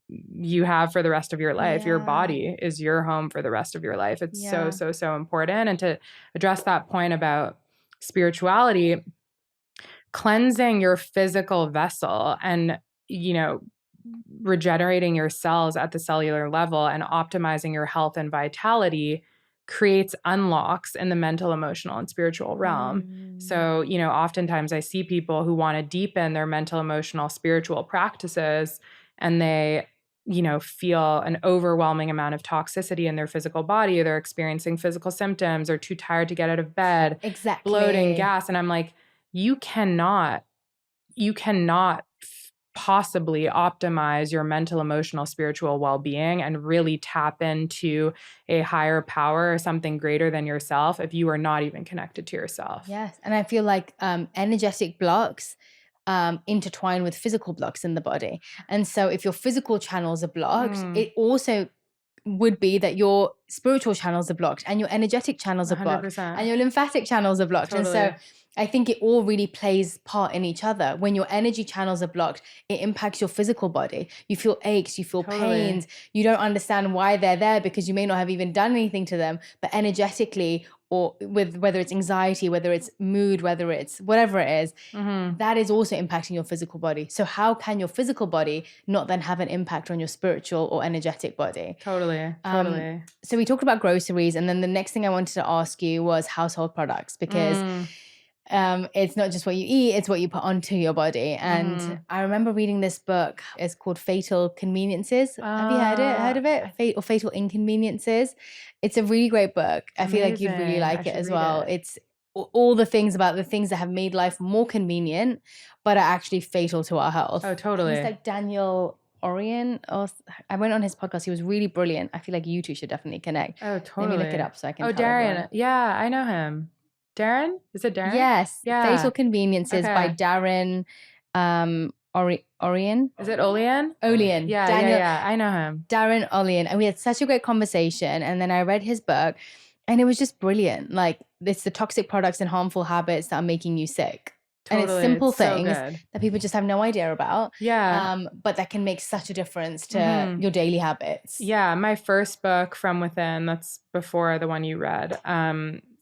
you have for the rest of your life. Your body is your home for the rest of your life. It's so important. And to address that point about spirituality, cleansing your physical vessel and, regenerating your cells at the cellular level and optimizing your health and vitality creates unlocks in the mental, emotional, and spiritual realm. So, oftentimes I see people who want to deepen their mental, emotional, spiritual practices, and they, feel an overwhelming amount of toxicity in their physical body. They're experiencing physical symptoms or too tired to get out of bed, bloating, gas. And I'm like, you cannot possibly optimize your mental, emotional, spiritual well-being and really tap into a higher power or something greater than yourself if you are not even connected to yourself. Yes. And I feel like energetic blocks intertwine with physical blocks in the body. And so if your physical channels are blocked, it also would be that your spiritual channels are blocked and your energetic channels are blocked 100%. and your lymphatic channels are blocked. Totally. And so I think it all really plays part in each other. When your energy channels are blocked, it impacts your physical body. You feel aches, you feel pains. You don't understand why they're there because you may not have even done anything to them, but energetically, or with whether it's anxiety, whether it's mood, whether it's whatever it is, that is also impacting your physical body. So how can your physical body not then have an impact on your spiritual or energetic body? Totally. So we talked about groceries, and then the next thing I wanted to ask you was household products, because it's not just what you eat, it's what you put onto your body. And I remember reading this book. It's called Fatal Conveniences. Have you heard of it? Fatal Inconveniences. It's a really great book. I feel like you'd really like it as well. It's all the things about the things that have made life more convenient, but are actually fatal to our health. Oh, totally. He's like Daniel Orion, or I went on his podcast. He was really brilliant. I feel like you two should definitely connect. Oh, totally. Let me look it up so I can. Oh, Darren. Yeah, I know him. Darren? Is it Darren? Yes. Yeah. Fatal Conveniences by Darren Orion. Is it Olian? Olian. Yeah, Daniel, yeah, I know him. Darren Olian. And we had such a great conversation. And then I read his book and it was just brilliant. Like, it's the toxic products and harmful habits that are making you sick. Totally. And it's simple things that people just have no idea about. Yeah. But that can make such a difference to your daily habits. Yeah. My first book, From Within, that's before the one you read,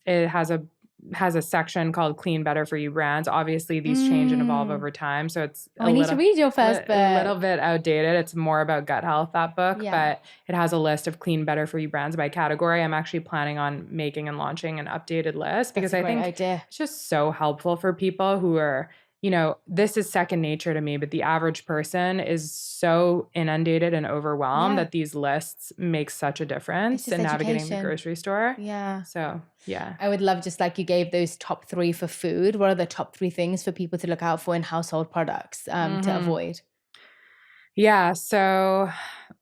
it has a section called Clean Better For You brands. Obviously, these change and evolve over time. So it's I need to read your first book. A little bit outdated. It's more about gut health, that book. But it has a list of Clean Better For You brands by category. I'm actually planning on making and launching an updated list because I think it's just so helpful for people who are, you know, this is second nature to me, but the average person is so inundated and overwhelmed that these lists make such a difference in navigating the grocery store. Yeah. So, yeah. I would love, just like you gave those top 3 for food, what are the top 3 things for people to look out for in household products to avoid? Yeah. So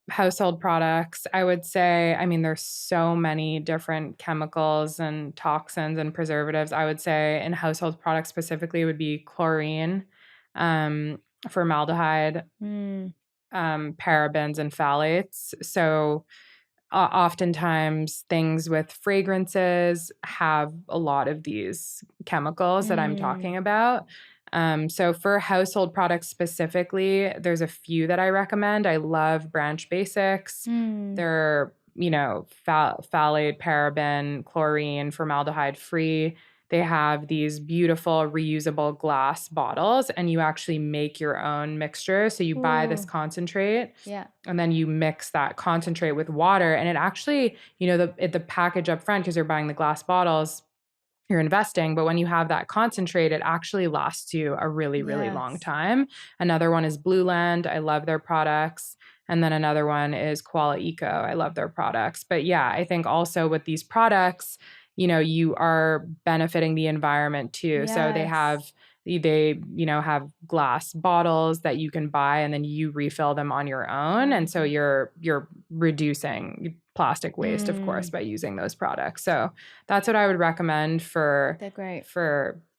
household products, I would say, I mean, there's so many different chemicals and toxins and preservatives. I would say in household products specifically would be chlorine, formaldehyde, parabens, and phthalates. So oftentimes things with fragrances have a lot of these chemicals that I'm talking about. So for household products specifically, there's a few that I recommend. I love Branch Basics. They're, you know, phthalate, paraben, chlorine, formaldehyde free. They have these beautiful reusable glass bottles, and you actually make your own mixture. So you buy this concentrate, and then you mix that concentrate with water. And it actually, you know, the package up front, because you're buying the glass bottles, you're investing, but when you have that concentrate, it actually lasts you a really, really long time. Another one is Blue Land. I love their products. And then another one is Koala Eco. I love their products. But yeah, I think also with these products, you know, you are benefiting the environment too. So they you know, have glass bottles that you can buy and then you refill them on your own. And so you're reducing plastic waste, of course, by using those products. So that's what I would recommend for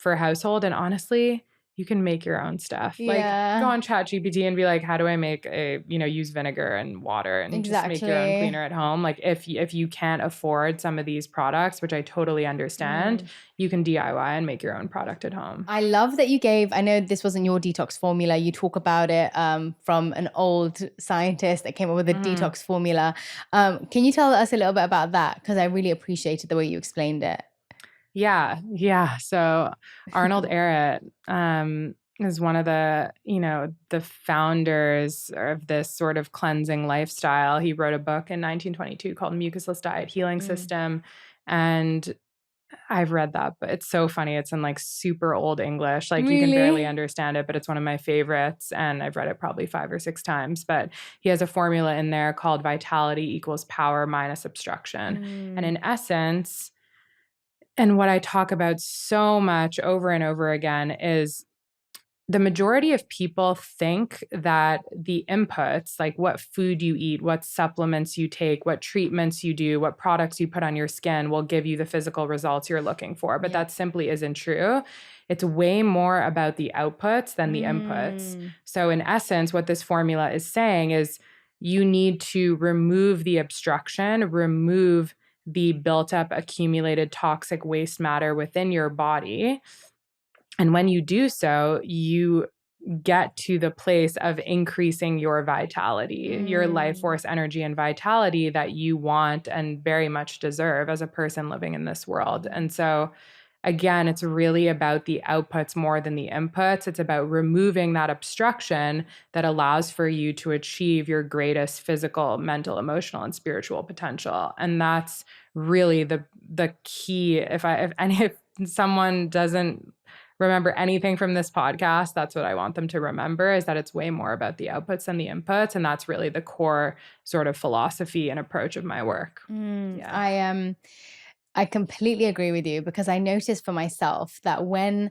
household. And honestly, you can make your own stuff. Like, go on ChatGPT and be like, how do I make use vinegar and water and just make your own cleaner at home? Like, if you can't afford some of these products, which I totally understand, you can DIY and make your own product at home. I love that you gave, I know this wasn't your detox formula. You talk about it from an old scientist that came up with a detox formula. Can you tell us a little bit about that? Because I really appreciated the way you explained it. Yeah. So Arnold Ehret is one of the founders of this sort of cleansing lifestyle. He wrote a book in 1922 called Mucusless Diet Healing System. And I've read that, but it's so funny. It's in like super old English. Like you can barely understand it, but it's one of my favorites. And I've read it probably 5 or 6 times. But he has a formula in there called vitality equals power minus obstruction. And in essence, and what I talk about so much over and over again is the majority of people think that the inputs, like what food you eat, what supplements you take, what treatments you do, what products you put on your skin will give you the physical results you're looking for. But that simply isn't true. It's way more about the outputs than the inputs. So in essence, what this formula is saying is you need to remove the obstruction, remove the built up accumulated toxic waste matter within your body. And when you do so, you get to the place of increasing your vitality, your life force, energy, and vitality that you want and very much deserve as a person living in this world. And so, again, it's really about the outputs more than the inputs. It's about removing that obstruction that allows for you to achieve your greatest physical, mental, emotional, and spiritual potential. And that's really the key. If someone doesn't remember anything from this podcast, that's what I want them to remember, is that it's way more about the outputs than the inputs. And that's really the core sort of philosophy and approach of my work. I completely agree with you, because I noticed for myself that when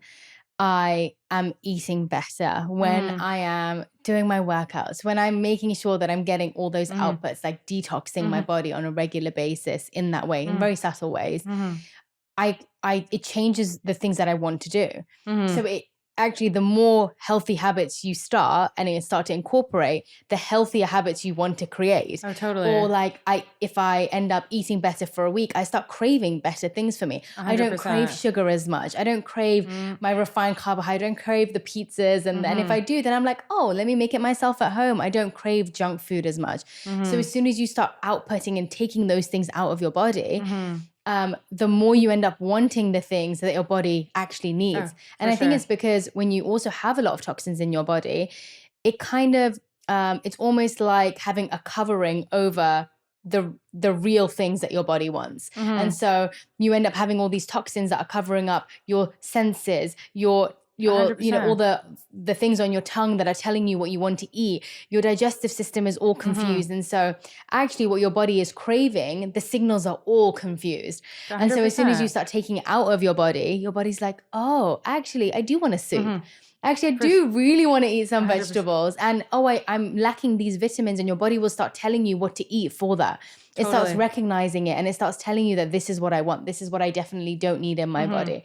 I am eating better, when I am doing my workouts, when I'm making sure that I'm getting all those outputs, like detoxing my body on a regular basis in that way, in very subtle ways, it changes the things that I want to do. So it actually, the more healthy habits you start and you start to incorporate, the healthier habits you want to create. Oh, totally. Or like if I end up eating better for a week, I start craving better things for me. 100%. I don't crave sugar as much. I don't crave my refined carbohydrate. I don't crave the pizzas. And if I do, then I'm like, oh, let me make it myself at home. I don't crave junk food as much. So as soon as you start outputting and taking those things out of your body, the more you end up wanting the things that your body actually needs. And I think it's because when you also have a lot of toxins in your body, it kind of, it's almost like having a covering over the real things that your body wants. And so you end up having all these toxins that are covering up your senses, your 100%. all the things on your tongue that are telling you what you want to eat. Your digestive system is all confused. And so actually what your body is craving, the signals are all confused. 100%. And so as soon as you start taking it out of your body's like, oh, actually, I do want a soup. Actually, I do really want to eat some 100%. vegetables. And I'm lacking these vitamins, and your body will start telling you what to eat for that. It starts recognizing it, and it starts telling you that this is what I want. This is what I definitely don't need in my body.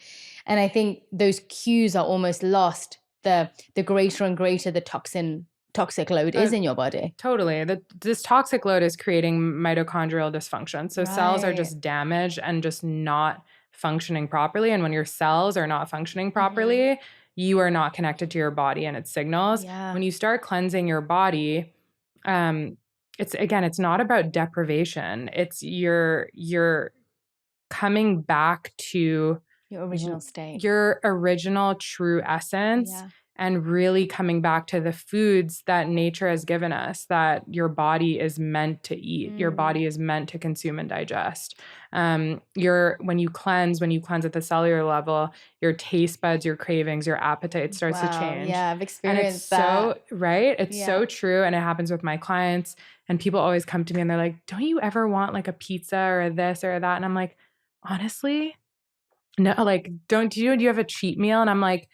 And I think those cues are almost lost the greater and greater the toxic load is in your body. Totally. This toxic load is creating mitochondrial dysfunction. So cells are just damaged and just not functioning properly. And when your cells are not functioning properly, you are not connected to your body and its signals. When you start cleansing your body, it's not about deprivation. It's you're coming back to your original state, your original true essence, and really coming back to the foods that nature has given us, that your body is meant to eat, your body is meant to consume and digest. When you cleanse at the cellular level, your taste buds, your cravings, your appetite starts to change. Yeah, I've experienced that. So, right? It's so true. And it happens with my clients, and people always come to me and they're like, don't you ever want like a pizza or this or that? And I'm like, honestly, no, like, do you have a cheat meal? And I'm like,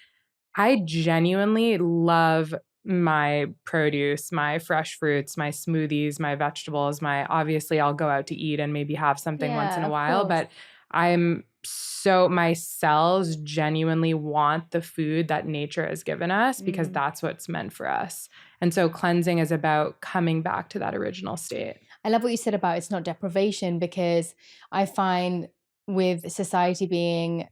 I genuinely love my produce, my fresh fruits, my smoothies, my vegetables, obviously I'll go out to eat and maybe have something once in a while, but my cells genuinely want the food that nature has given us, because that's what's meant for us. And so cleansing is about coming back to that original state. I love what you said about it's not deprivation, because I find with society being,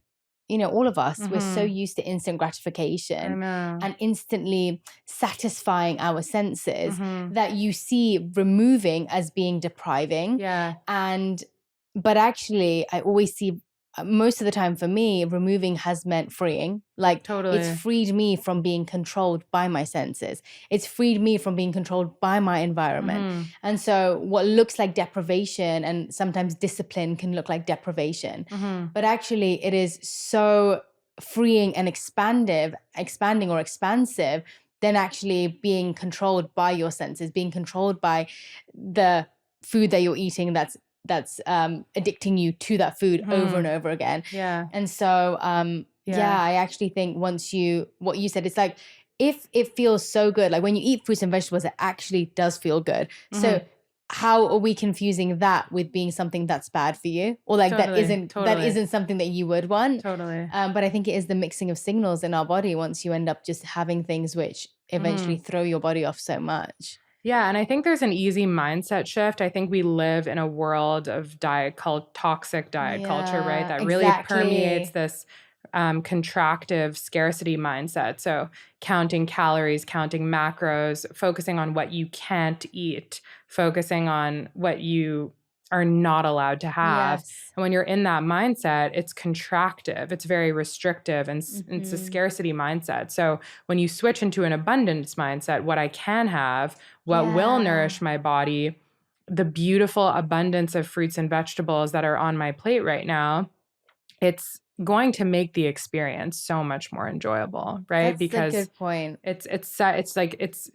all of us, we're so used to instant gratification and instantly satisfying our senses that you see removing as being depriving. But actually, I always see, most of the time for me, removing has meant freeing. Like, it's freed me from being controlled by my senses. It's freed me from being controlled by my environment. And so what looks like deprivation, and sometimes discipline can look like deprivation, but actually it is so freeing and expanding or expansive than actually being controlled by your senses, being controlled by the food that you're eating that's addicting you to that food over and over again. And so I actually think what you said, it's like, if it feels so good, like when you eat fruits and vegetables, it actually does feel good. So how are we confusing that with being something that's bad for you, or like that isn't something that you would want? But I think it is the mixing of signals in our body once you end up just having things which eventually throw your body off so much. Yeah, and I think there's an easy mindset shift. I think we live in a world of toxic diet culture, right? That really permeates this contractive scarcity mindset. So counting calories, counting macros, focusing on what you can't eat, focusing on what you are not allowed to have. Yes. And when you're in that mindset, it's contractive, it's very restrictive, and it's a Mm-hmm. scarcity mindset. So when you switch into an abundance mindset, what I can have, what will nourish my body, the beautiful abundance of fruits and vegetables that are on my plate right now, it's going to make the experience so much more enjoyable, right? That's a good point.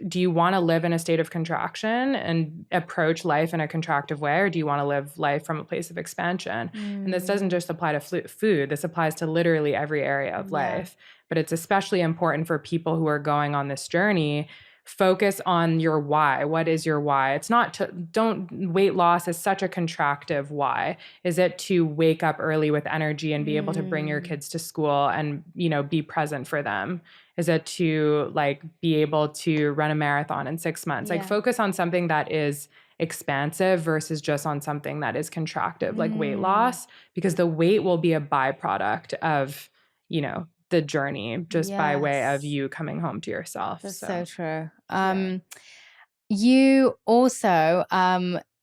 Do you want to live in a state of contraction and approach life in a contractive way, or do you want to live life from a place of expansion? And this doesn't just apply to food. This applies to literally every area of life. But it's especially important for people who are going on this journey. Focus on your why. What is your why? It's not weight loss is such a contractive why. Is it to wake up early with energy and be able to bring your kids to school and, be present for them? Is it to be able to run a marathon in 6 months? Focus on something that is expansive versus just on something that is contractive, like weight loss, because the weight will be a byproduct of, the journey just by way of you coming home to yourself. That's so true. You also,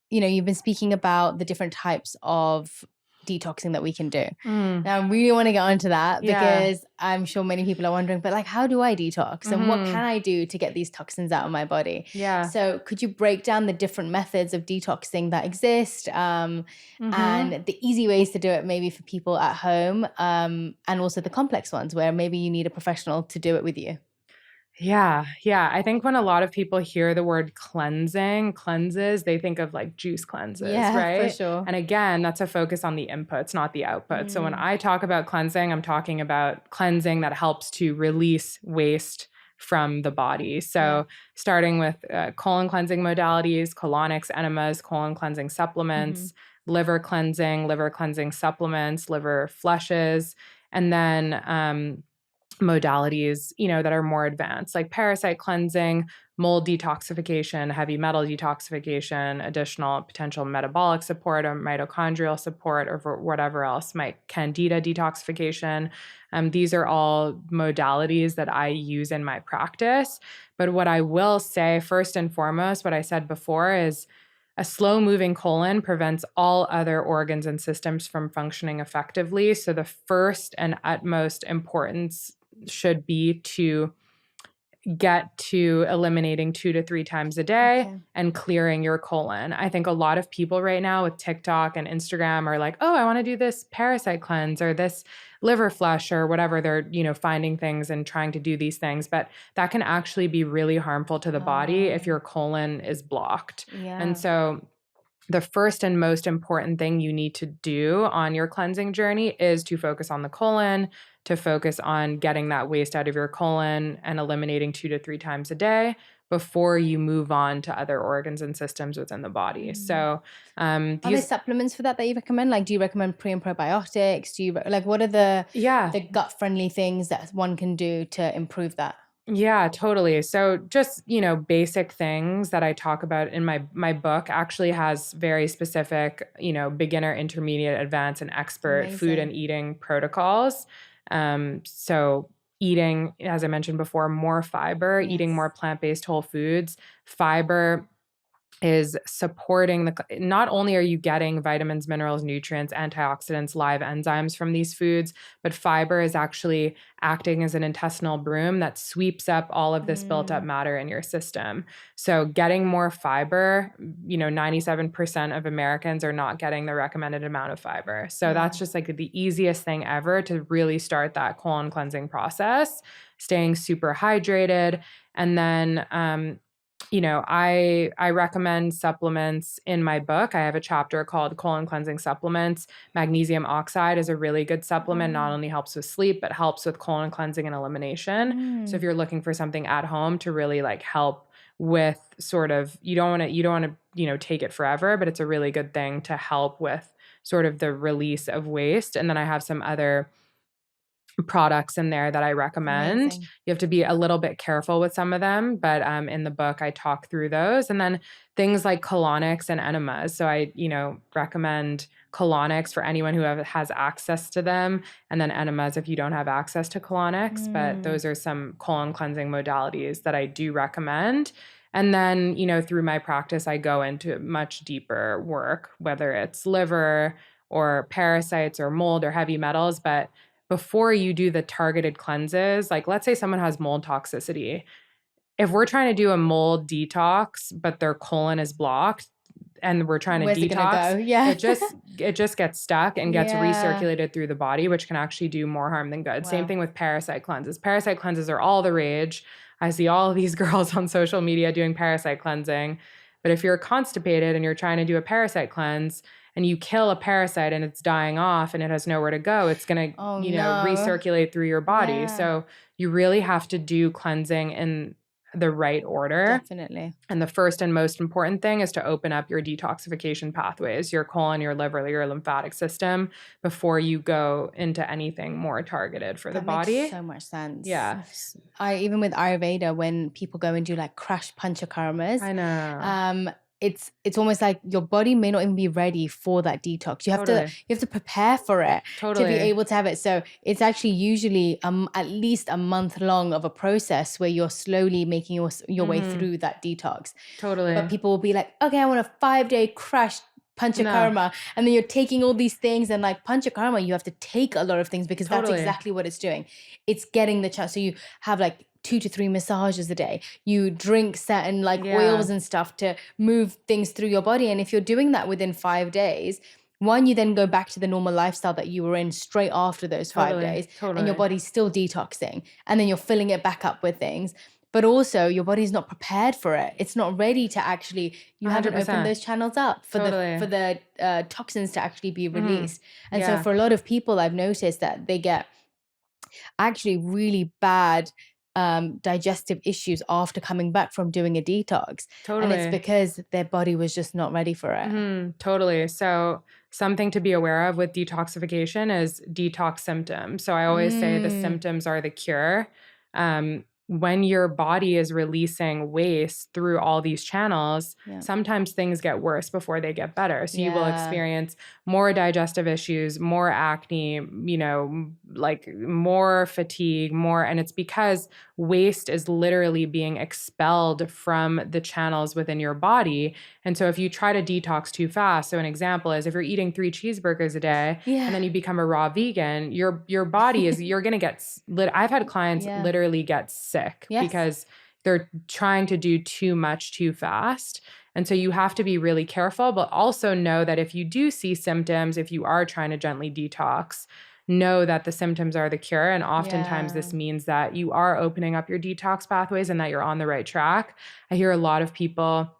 you've been speaking about the different types of detoxing that we can do. Now, I really want to get onto that because I'm sure many people are wondering, but how do I detox and what can I do to get these toxins out of my body? Yeah. So could you break down the different methods of detoxing that exist and the easy ways to do it maybe for people at home and also the complex ones where maybe you need a professional to do it with you? Yeah. I think when a lot of people hear the word cleanses, they think of juice cleanses, right? For sure. And again, that's a focus on the inputs, not the output. So when I talk about cleansing, I'm talking about cleansing that helps to release waste from the body. So starting with colon cleansing modalities, colonics, enemas, colon cleansing supplements, liver cleansing supplements, liver flushes, and then modalities, that are more advanced, like parasite cleansing, mold detoxification, heavy metal detoxification, additional potential metabolic support or mitochondrial support, or for whatever else, candida detoxification. These are all modalities that I use in my practice. But what I will say, first and foremost, what I said before is a slow-moving colon prevents all other organs and systems from functioning effectively. So the first and utmost importance should be to get to eliminating 2 to 3 times a day and clearing your colon. I think a lot of people right now with TikTok and Instagram are like, oh, I want to do this parasite cleanse or this liver flush or whatever. They're, finding things and trying to do these things, but that can actually be really harmful to the body if your colon is blocked. And so the first and most important thing you need to do on your cleansing journey is to focus on the colon, to focus on getting that waste out of your colon and eliminating 2 to 3 times a day before you move on to other organs and systems within the body. So, are there supplements for that you recommend? Do you recommend pre and probiotics? Do you what are the gut friendly things that one can do to improve that? Yeah, totally. So just, basic things that I talk about in my book actually has very specific, beginner, intermediate, advanced, and expert food and eating protocols. So eating, as I mentioned before, more fiber, eating more plant-based whole foods. Fiber is supporting not only are you getting vitamins, minerals, nutrients, antioxidants, live enzymes from these foods, but fiber is actually acting as an intestinal broom that sweeps up all of this built up matter in your system. So getting more fiber, 97% of Americans are not getting the recommended amount of fiber. So that's just the easiest thing ever to really start that colon cleansing process, staying super hydrated. And then, I recommend supplements in my book. I have a chapter called Colon Cleansing Supplements. Magnesium oxide is a really good supplement. Not only helps with sleep, but helps with colon cleansing and elimination. So if you're looking for something at home to really help with sort of, you don't want to, take it forever, but it's a really good thing to help with sort of the release of waste. And then I have some other products in there that I recommend. Amazing. You have to be a little bit careful with some of them, but in the book I talk through those. And then things like colonics and enemas. So I, recommend colonics for anyone who has access to them, and then enemas if you don't have access to colonics. But those are some colon cleansing modalities that I do recommend. And then, through my practice, I go into much deeper work, whether it's liver or parasites or mold or heavy metals. But before you do the targeted cleanses, like let's say someone has mold toxicity. If we're trying to do a mold detox, but their colon is blocked and we're trying to Where's it gonna detox, go? Yeah. it just gets stuck and gets Yeah. recirculated through the body, which can actually do more harm than good. Wow. Same thing with parasite cleanses. Parasite cleanses are all the rage. I see all of these girls on social media doing parasite cleansing. But if you're constipated and you're trying to do a parasite cleanse, and you kill a parasite and it's dying off and it has nowhere to go, it's going to, recirculate through your body. Yeah. So you really have to do cleansing in the right order. Definitely. And the first and most important thing is to open up your detoxification pathways, your colon, your liver, your lymphatic system, before you go into anything more targeted for the body. That makes so much sense. Yeah. Even with Ayurveda, when people go and do like crash panchakarmas, I know. it's almost like your body may not even be ready for that detox. You have to prepare for it to be able to have it. So it's actually usually at least a month long of a process where you're slowly making your way through that detox. Totally. But people will be like, okay, I want a 5-day crash panchakarma, and then you're taking all these things, and like panchakarma, you have to take a lot of things because that's exactly what it's doing. It's getting the chance. So you have like 2 to 3 massages a day. You drink certain oils and stuff to move things through your body. And if you're doing that within 5 days, one, you then go back to the normal lifestyle that you were in straight after those 5 days, and your body's still detoxing, and then you're filling it back up with things. But also your body's not prepared for it. It's not ready to actually, you haven't opened those channels up for the toxins to actually be released. And so for a lot of people, I've noticed that they get actually really bad digestive issues after coming back from doing a detox. And it's because their body was just not ready for it. Totally. So something to be aware of with detoxification is detox symptoms. So I always say the symptoms are the cure. When your body is releasing waste through all these channels, sometimes things get worse before they get better. So you will experience more digestive issues, more acne, more fatigue, and it's because waste is literally being expelled from the channels within your body. And so if you try to detox too fast, so an example is if you're eating 3 cheeseburgers a day and then you become a raw vegan, your body is, you're going to get, I've had clients literally get sick because they're trying to do too much too fast. And so you have to be really careful, but also know that if you do see symptoms, if you are trying to gently detox, know that the symptoms are the cure. And oftentimes this means that you are opening up your detox pathways and that you're on the right track. I hear a lot of people,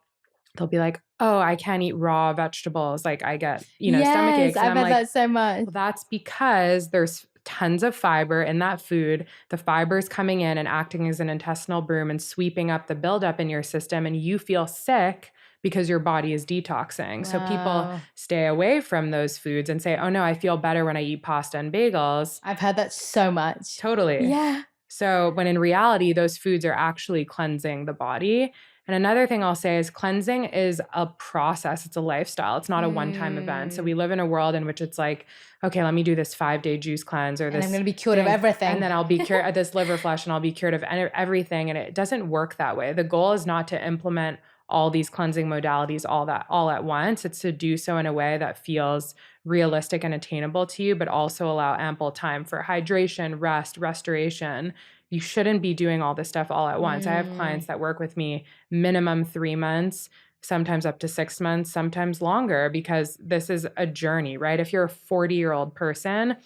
they'll be like, oh, I can't eat raw vegetables. Like I get, stomach aches. I've heard that so much. Well, that's because there's tons of fiber in that food. The fiber is coming in and acting as an intestinal broom and sweeping up the buildup in your system, and you feel sick because your body is detoxing. Wow. So people stay away from those foods and say, oh no, I feel better when I eat pasta and bagels. I've heard that so much. Totally. Yeah. So when in reality, those foods are actually cleansing the body. And another thing I'll say is cleansing is a process. It's a lifestyle. It's not a one-time event. So we live in a world in which it's like, okay, let me do this 5-day juice cleanse or this. And I'm going to be cured of everything. And then I'll be cured of this liver flush and I'll be cured of everything. And it doesn't work that way. The goal is not to implement all these cleansing modalities all at once. It's to do so in a way that feels realistic and attainable to you, but also allow ample time for hydration, rest, restoration. You shouldn't be doing all this stuff all at once. I have clients that work with me minimum 3 months, sometimes up to 6 months, sometimes longer, because this is a journey, right? If you're a 40-year-old person,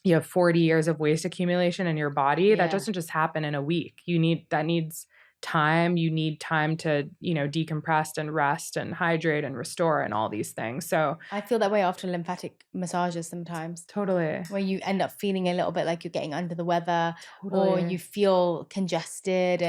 you have 40 years of waste accumulation in your body. That doesn't just happen in a week. That needs time. You need time to, decompress and rest and hydrate and restore and all these things. So I feel that way after lymphatic massages sometimes. Totally. Where you end up feeling a little bit like you're getting under the weather, or you feel congested.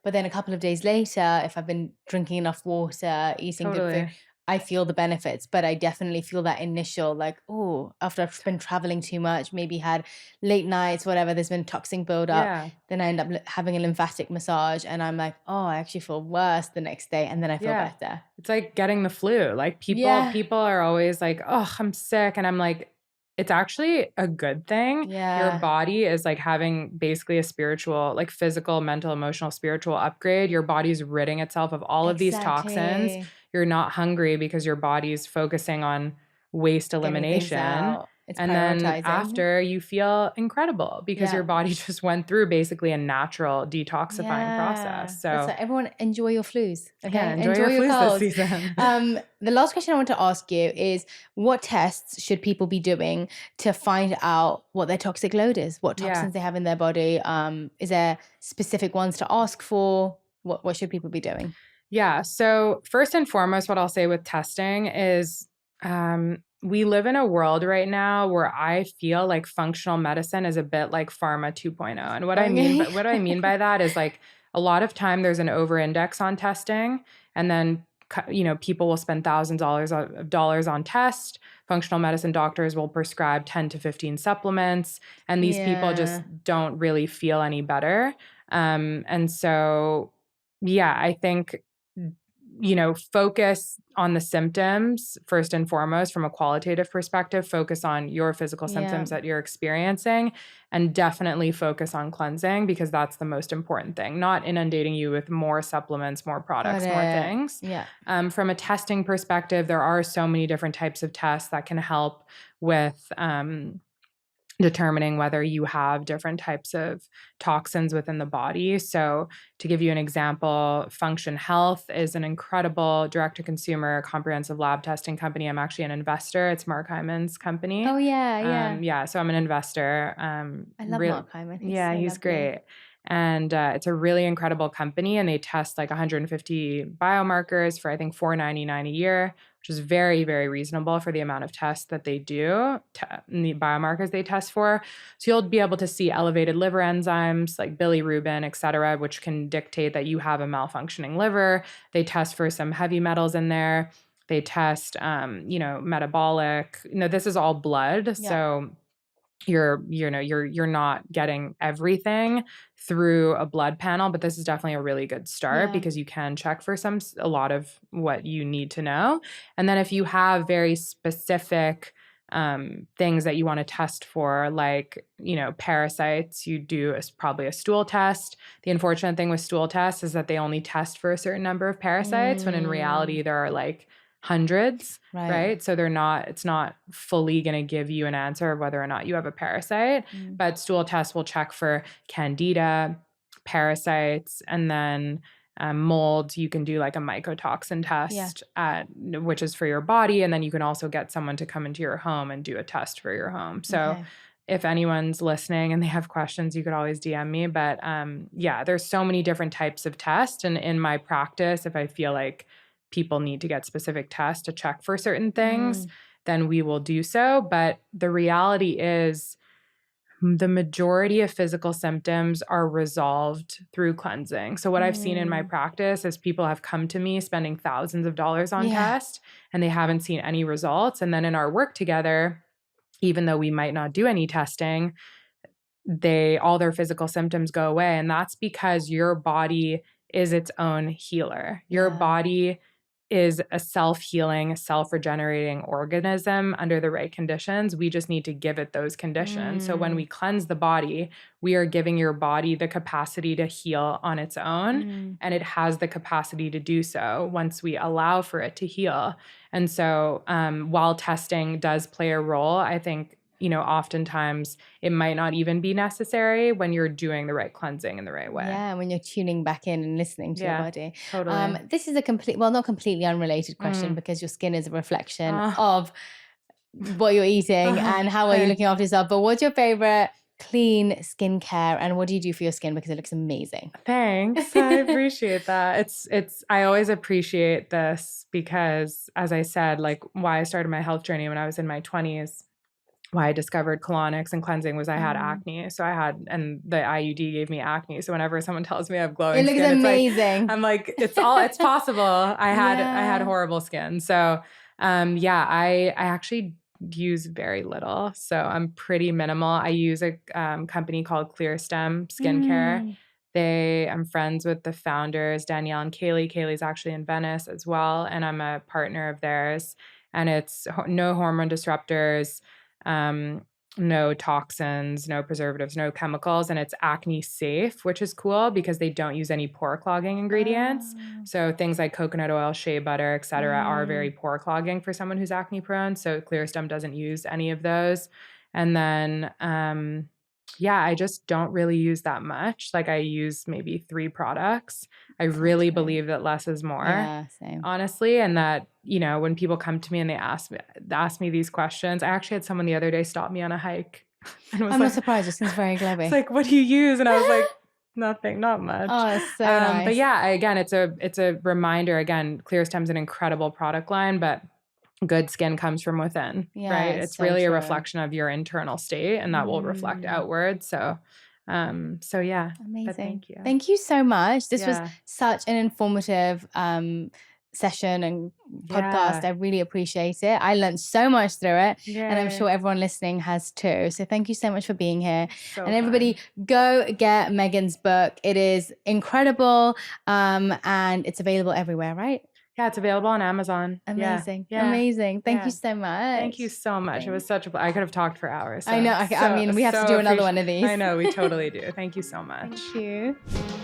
But then a couple of days later, if I've been drinking enough water, eating good food, I feel the benefits, but I definitely feel that initial, like, oh, after I've been traveling too much, maybe had late nights, whatever, there's been toxic buildup. Yeah. Then I end up having a lymphatic massage and I'm like, oh, I actually feel worse the next day. And then I feel Yeah. better. It's like getting the flu. Like Yeah. people are always like, oh, I'm sick. And I'm like, it's actually a good thing. Your Yeah. body is like having basically a spiritual, like physical, mental, emotional, spiritual upgrade. Your body's ridding itself of all of these toxins. Exactly. You're not hungry because your body's focusing on waste Getting things elimination. out. It's And then prioritizing. after, you feel incredible because your Yeah. body just went through basically a natural detoxifying process. So That's like, everyone enjoy your flus. Okay. yeah, enjoy your flus colds. this season. The last question I want to ask you is, what tests should people be doing to find out what their toxic load is, what toxins they have in their body? Is there specific ones to ask for? What should people be doing? Yeah. So first and foremost, what I'll say with testing is we live in a world right now where I feel like functional medicine is a bit like pharma 2.0. And what I mean by that is like a lot of time there's an over-index on testing, and then people will spend thousands of dollars on tests. Functional medicine doctors will prescribe 10 to 15 supplements, and these people just don't really feel any better. And so, yeah, I think focus on the symptoms first and foremost from a qualitative perspective. Focus on your physical symptoms that you're experiencing, and definitely focus on cleansing, because that's the most important thing. Not inundating you with more supplements, more products, more things. Yeah. From a testing perspective, there are so many different types of tests that can help with determining whether you have different types of toxins within the body. So to give you an example, Function Health is an incredible direct-to-consumer comprehensive lab testing company. I'm actually an investor. It's Mark Hyman's company. Oh, yeah. So I'm an investor. I love Mark Hyman. He's great. And it's a really incredible company, and they test like 150 biomarkers for, I think, $4.99 a year, which is very, very reasonable for the amount of tests that they do, and the biomarkers they test for. So you'll be able to see elevated liver enzymes like bilirubin, et cetera, which can dictate that you have a malfunctioning liver. They test for some heavy metals in there. They test, metabolic. This is all blood. Yeah. So you're not getting everything through a blood panel, but this is definitely a really good start because you can check for a lot of what you need to know. And then if you have very specific things that you want to test for, like, parasites, you do probably a stool test. The unfortunate thing with stool tests is that they only test for a certain number of parasites, when in reality there are like hundreds, right? So it's not fully going to give you an answer of whether or not you have a parasite, but stool tests will check for candida, parasites, and then mold. You can do like a mycotoxin test, which is for your body. And then you can also get someone to come into your home and do a test for your home. So if anyone's listening and they have questions, you could always DM me. But there's so many different types of tests. And in my practice, if I feel like people need to get specific tests to check for certain things, then we will do so. But the reality is the majority of physical symptoms are resolved through cleansing. So what I've seen in my practice is people have come to me spending thousands of dollars on tests, and they haven't seen any results. And then in our work together, even though we might not do any testing, all their physical symptoms go away. And that's because your body is its own healer. Your body is a self-healing, self-regenerating organism under the right conditions. We just need to give it those conditions. So when we cleanse the body, we are giving your body the capacity to heal on its own, and it has the capacity to do so once we allow for it to heal. And so while testing does play a role, I think oftentimes it might not even be necessary when you're doing the right cleansing in the right way. Yeah, when you're tuning back in and listening to your body. Totally. This is not completely unrelated question, because your skin is a reflection of what you're eating and how well you're looking after yourself. But what's your favorite clean skincare, and what do you do for your skin? Because it looks amazing. Thanks. I appreciate that. I always appreciate this because, as I said, like why I started my health journey when I was in my 20s why I discovered colonics and cleansing was I had acne. So and the IUD gave me acne. So whenever someone tells me I have glowing It looks skin, amazing. I'm like, it's possible. I had horrible skin. So, I actually use very little. So I'm pretty minimal. I use a company called Clear Stem Skincare. I'm friends with the founders, Danielle and Kaylee. Kaylee's actually in Venice as well. And I'm a partner of theirs. And it's no hormone disruptors, no toxins, no preservatives, no chemicals, and it's acne safe, which is cool because they don't use any pore clogging ingredients. So things like coconut oil, shea butter, etc., are very pore clogging for someone who's acne prone. So Clear Stem doesn't use any of those. And then, I just don't really use that much. Like I use maybe 3 products. I really believe that less is more. Yeah, same. Honestly, and that, when people come to me and they ask me these questions, I actually had someone the other day stop me on a hike. And I'm not surprised. It seems very glowy. It's like, what do you use? And I was like, nothing, not much. Oh, it's so nice. But yeah, again, it's a reminder. Again, Clear Stem's an incredible product line, but good skin comes from within, right? It's so really true. a reflection of your internal state, and that will reflect outward. So yeah. Amazing. But thank you. Thank you so much. This was such an informative session and podcast. I really appreciate it. I learned so much through it. And I'm sure everyone listening has too. So thank you so much for being here. And everybody go get Meghan's book. It is incredible. And it's available everywhere, right? Yeah, it's available on Amazon. Amazing. Amazing. Thank you so much. Thank you so much. It was such a I could have talked for hours. So I know. I mean, we have to do another one of these. I know. We totally do. Thank you so much. Thank you.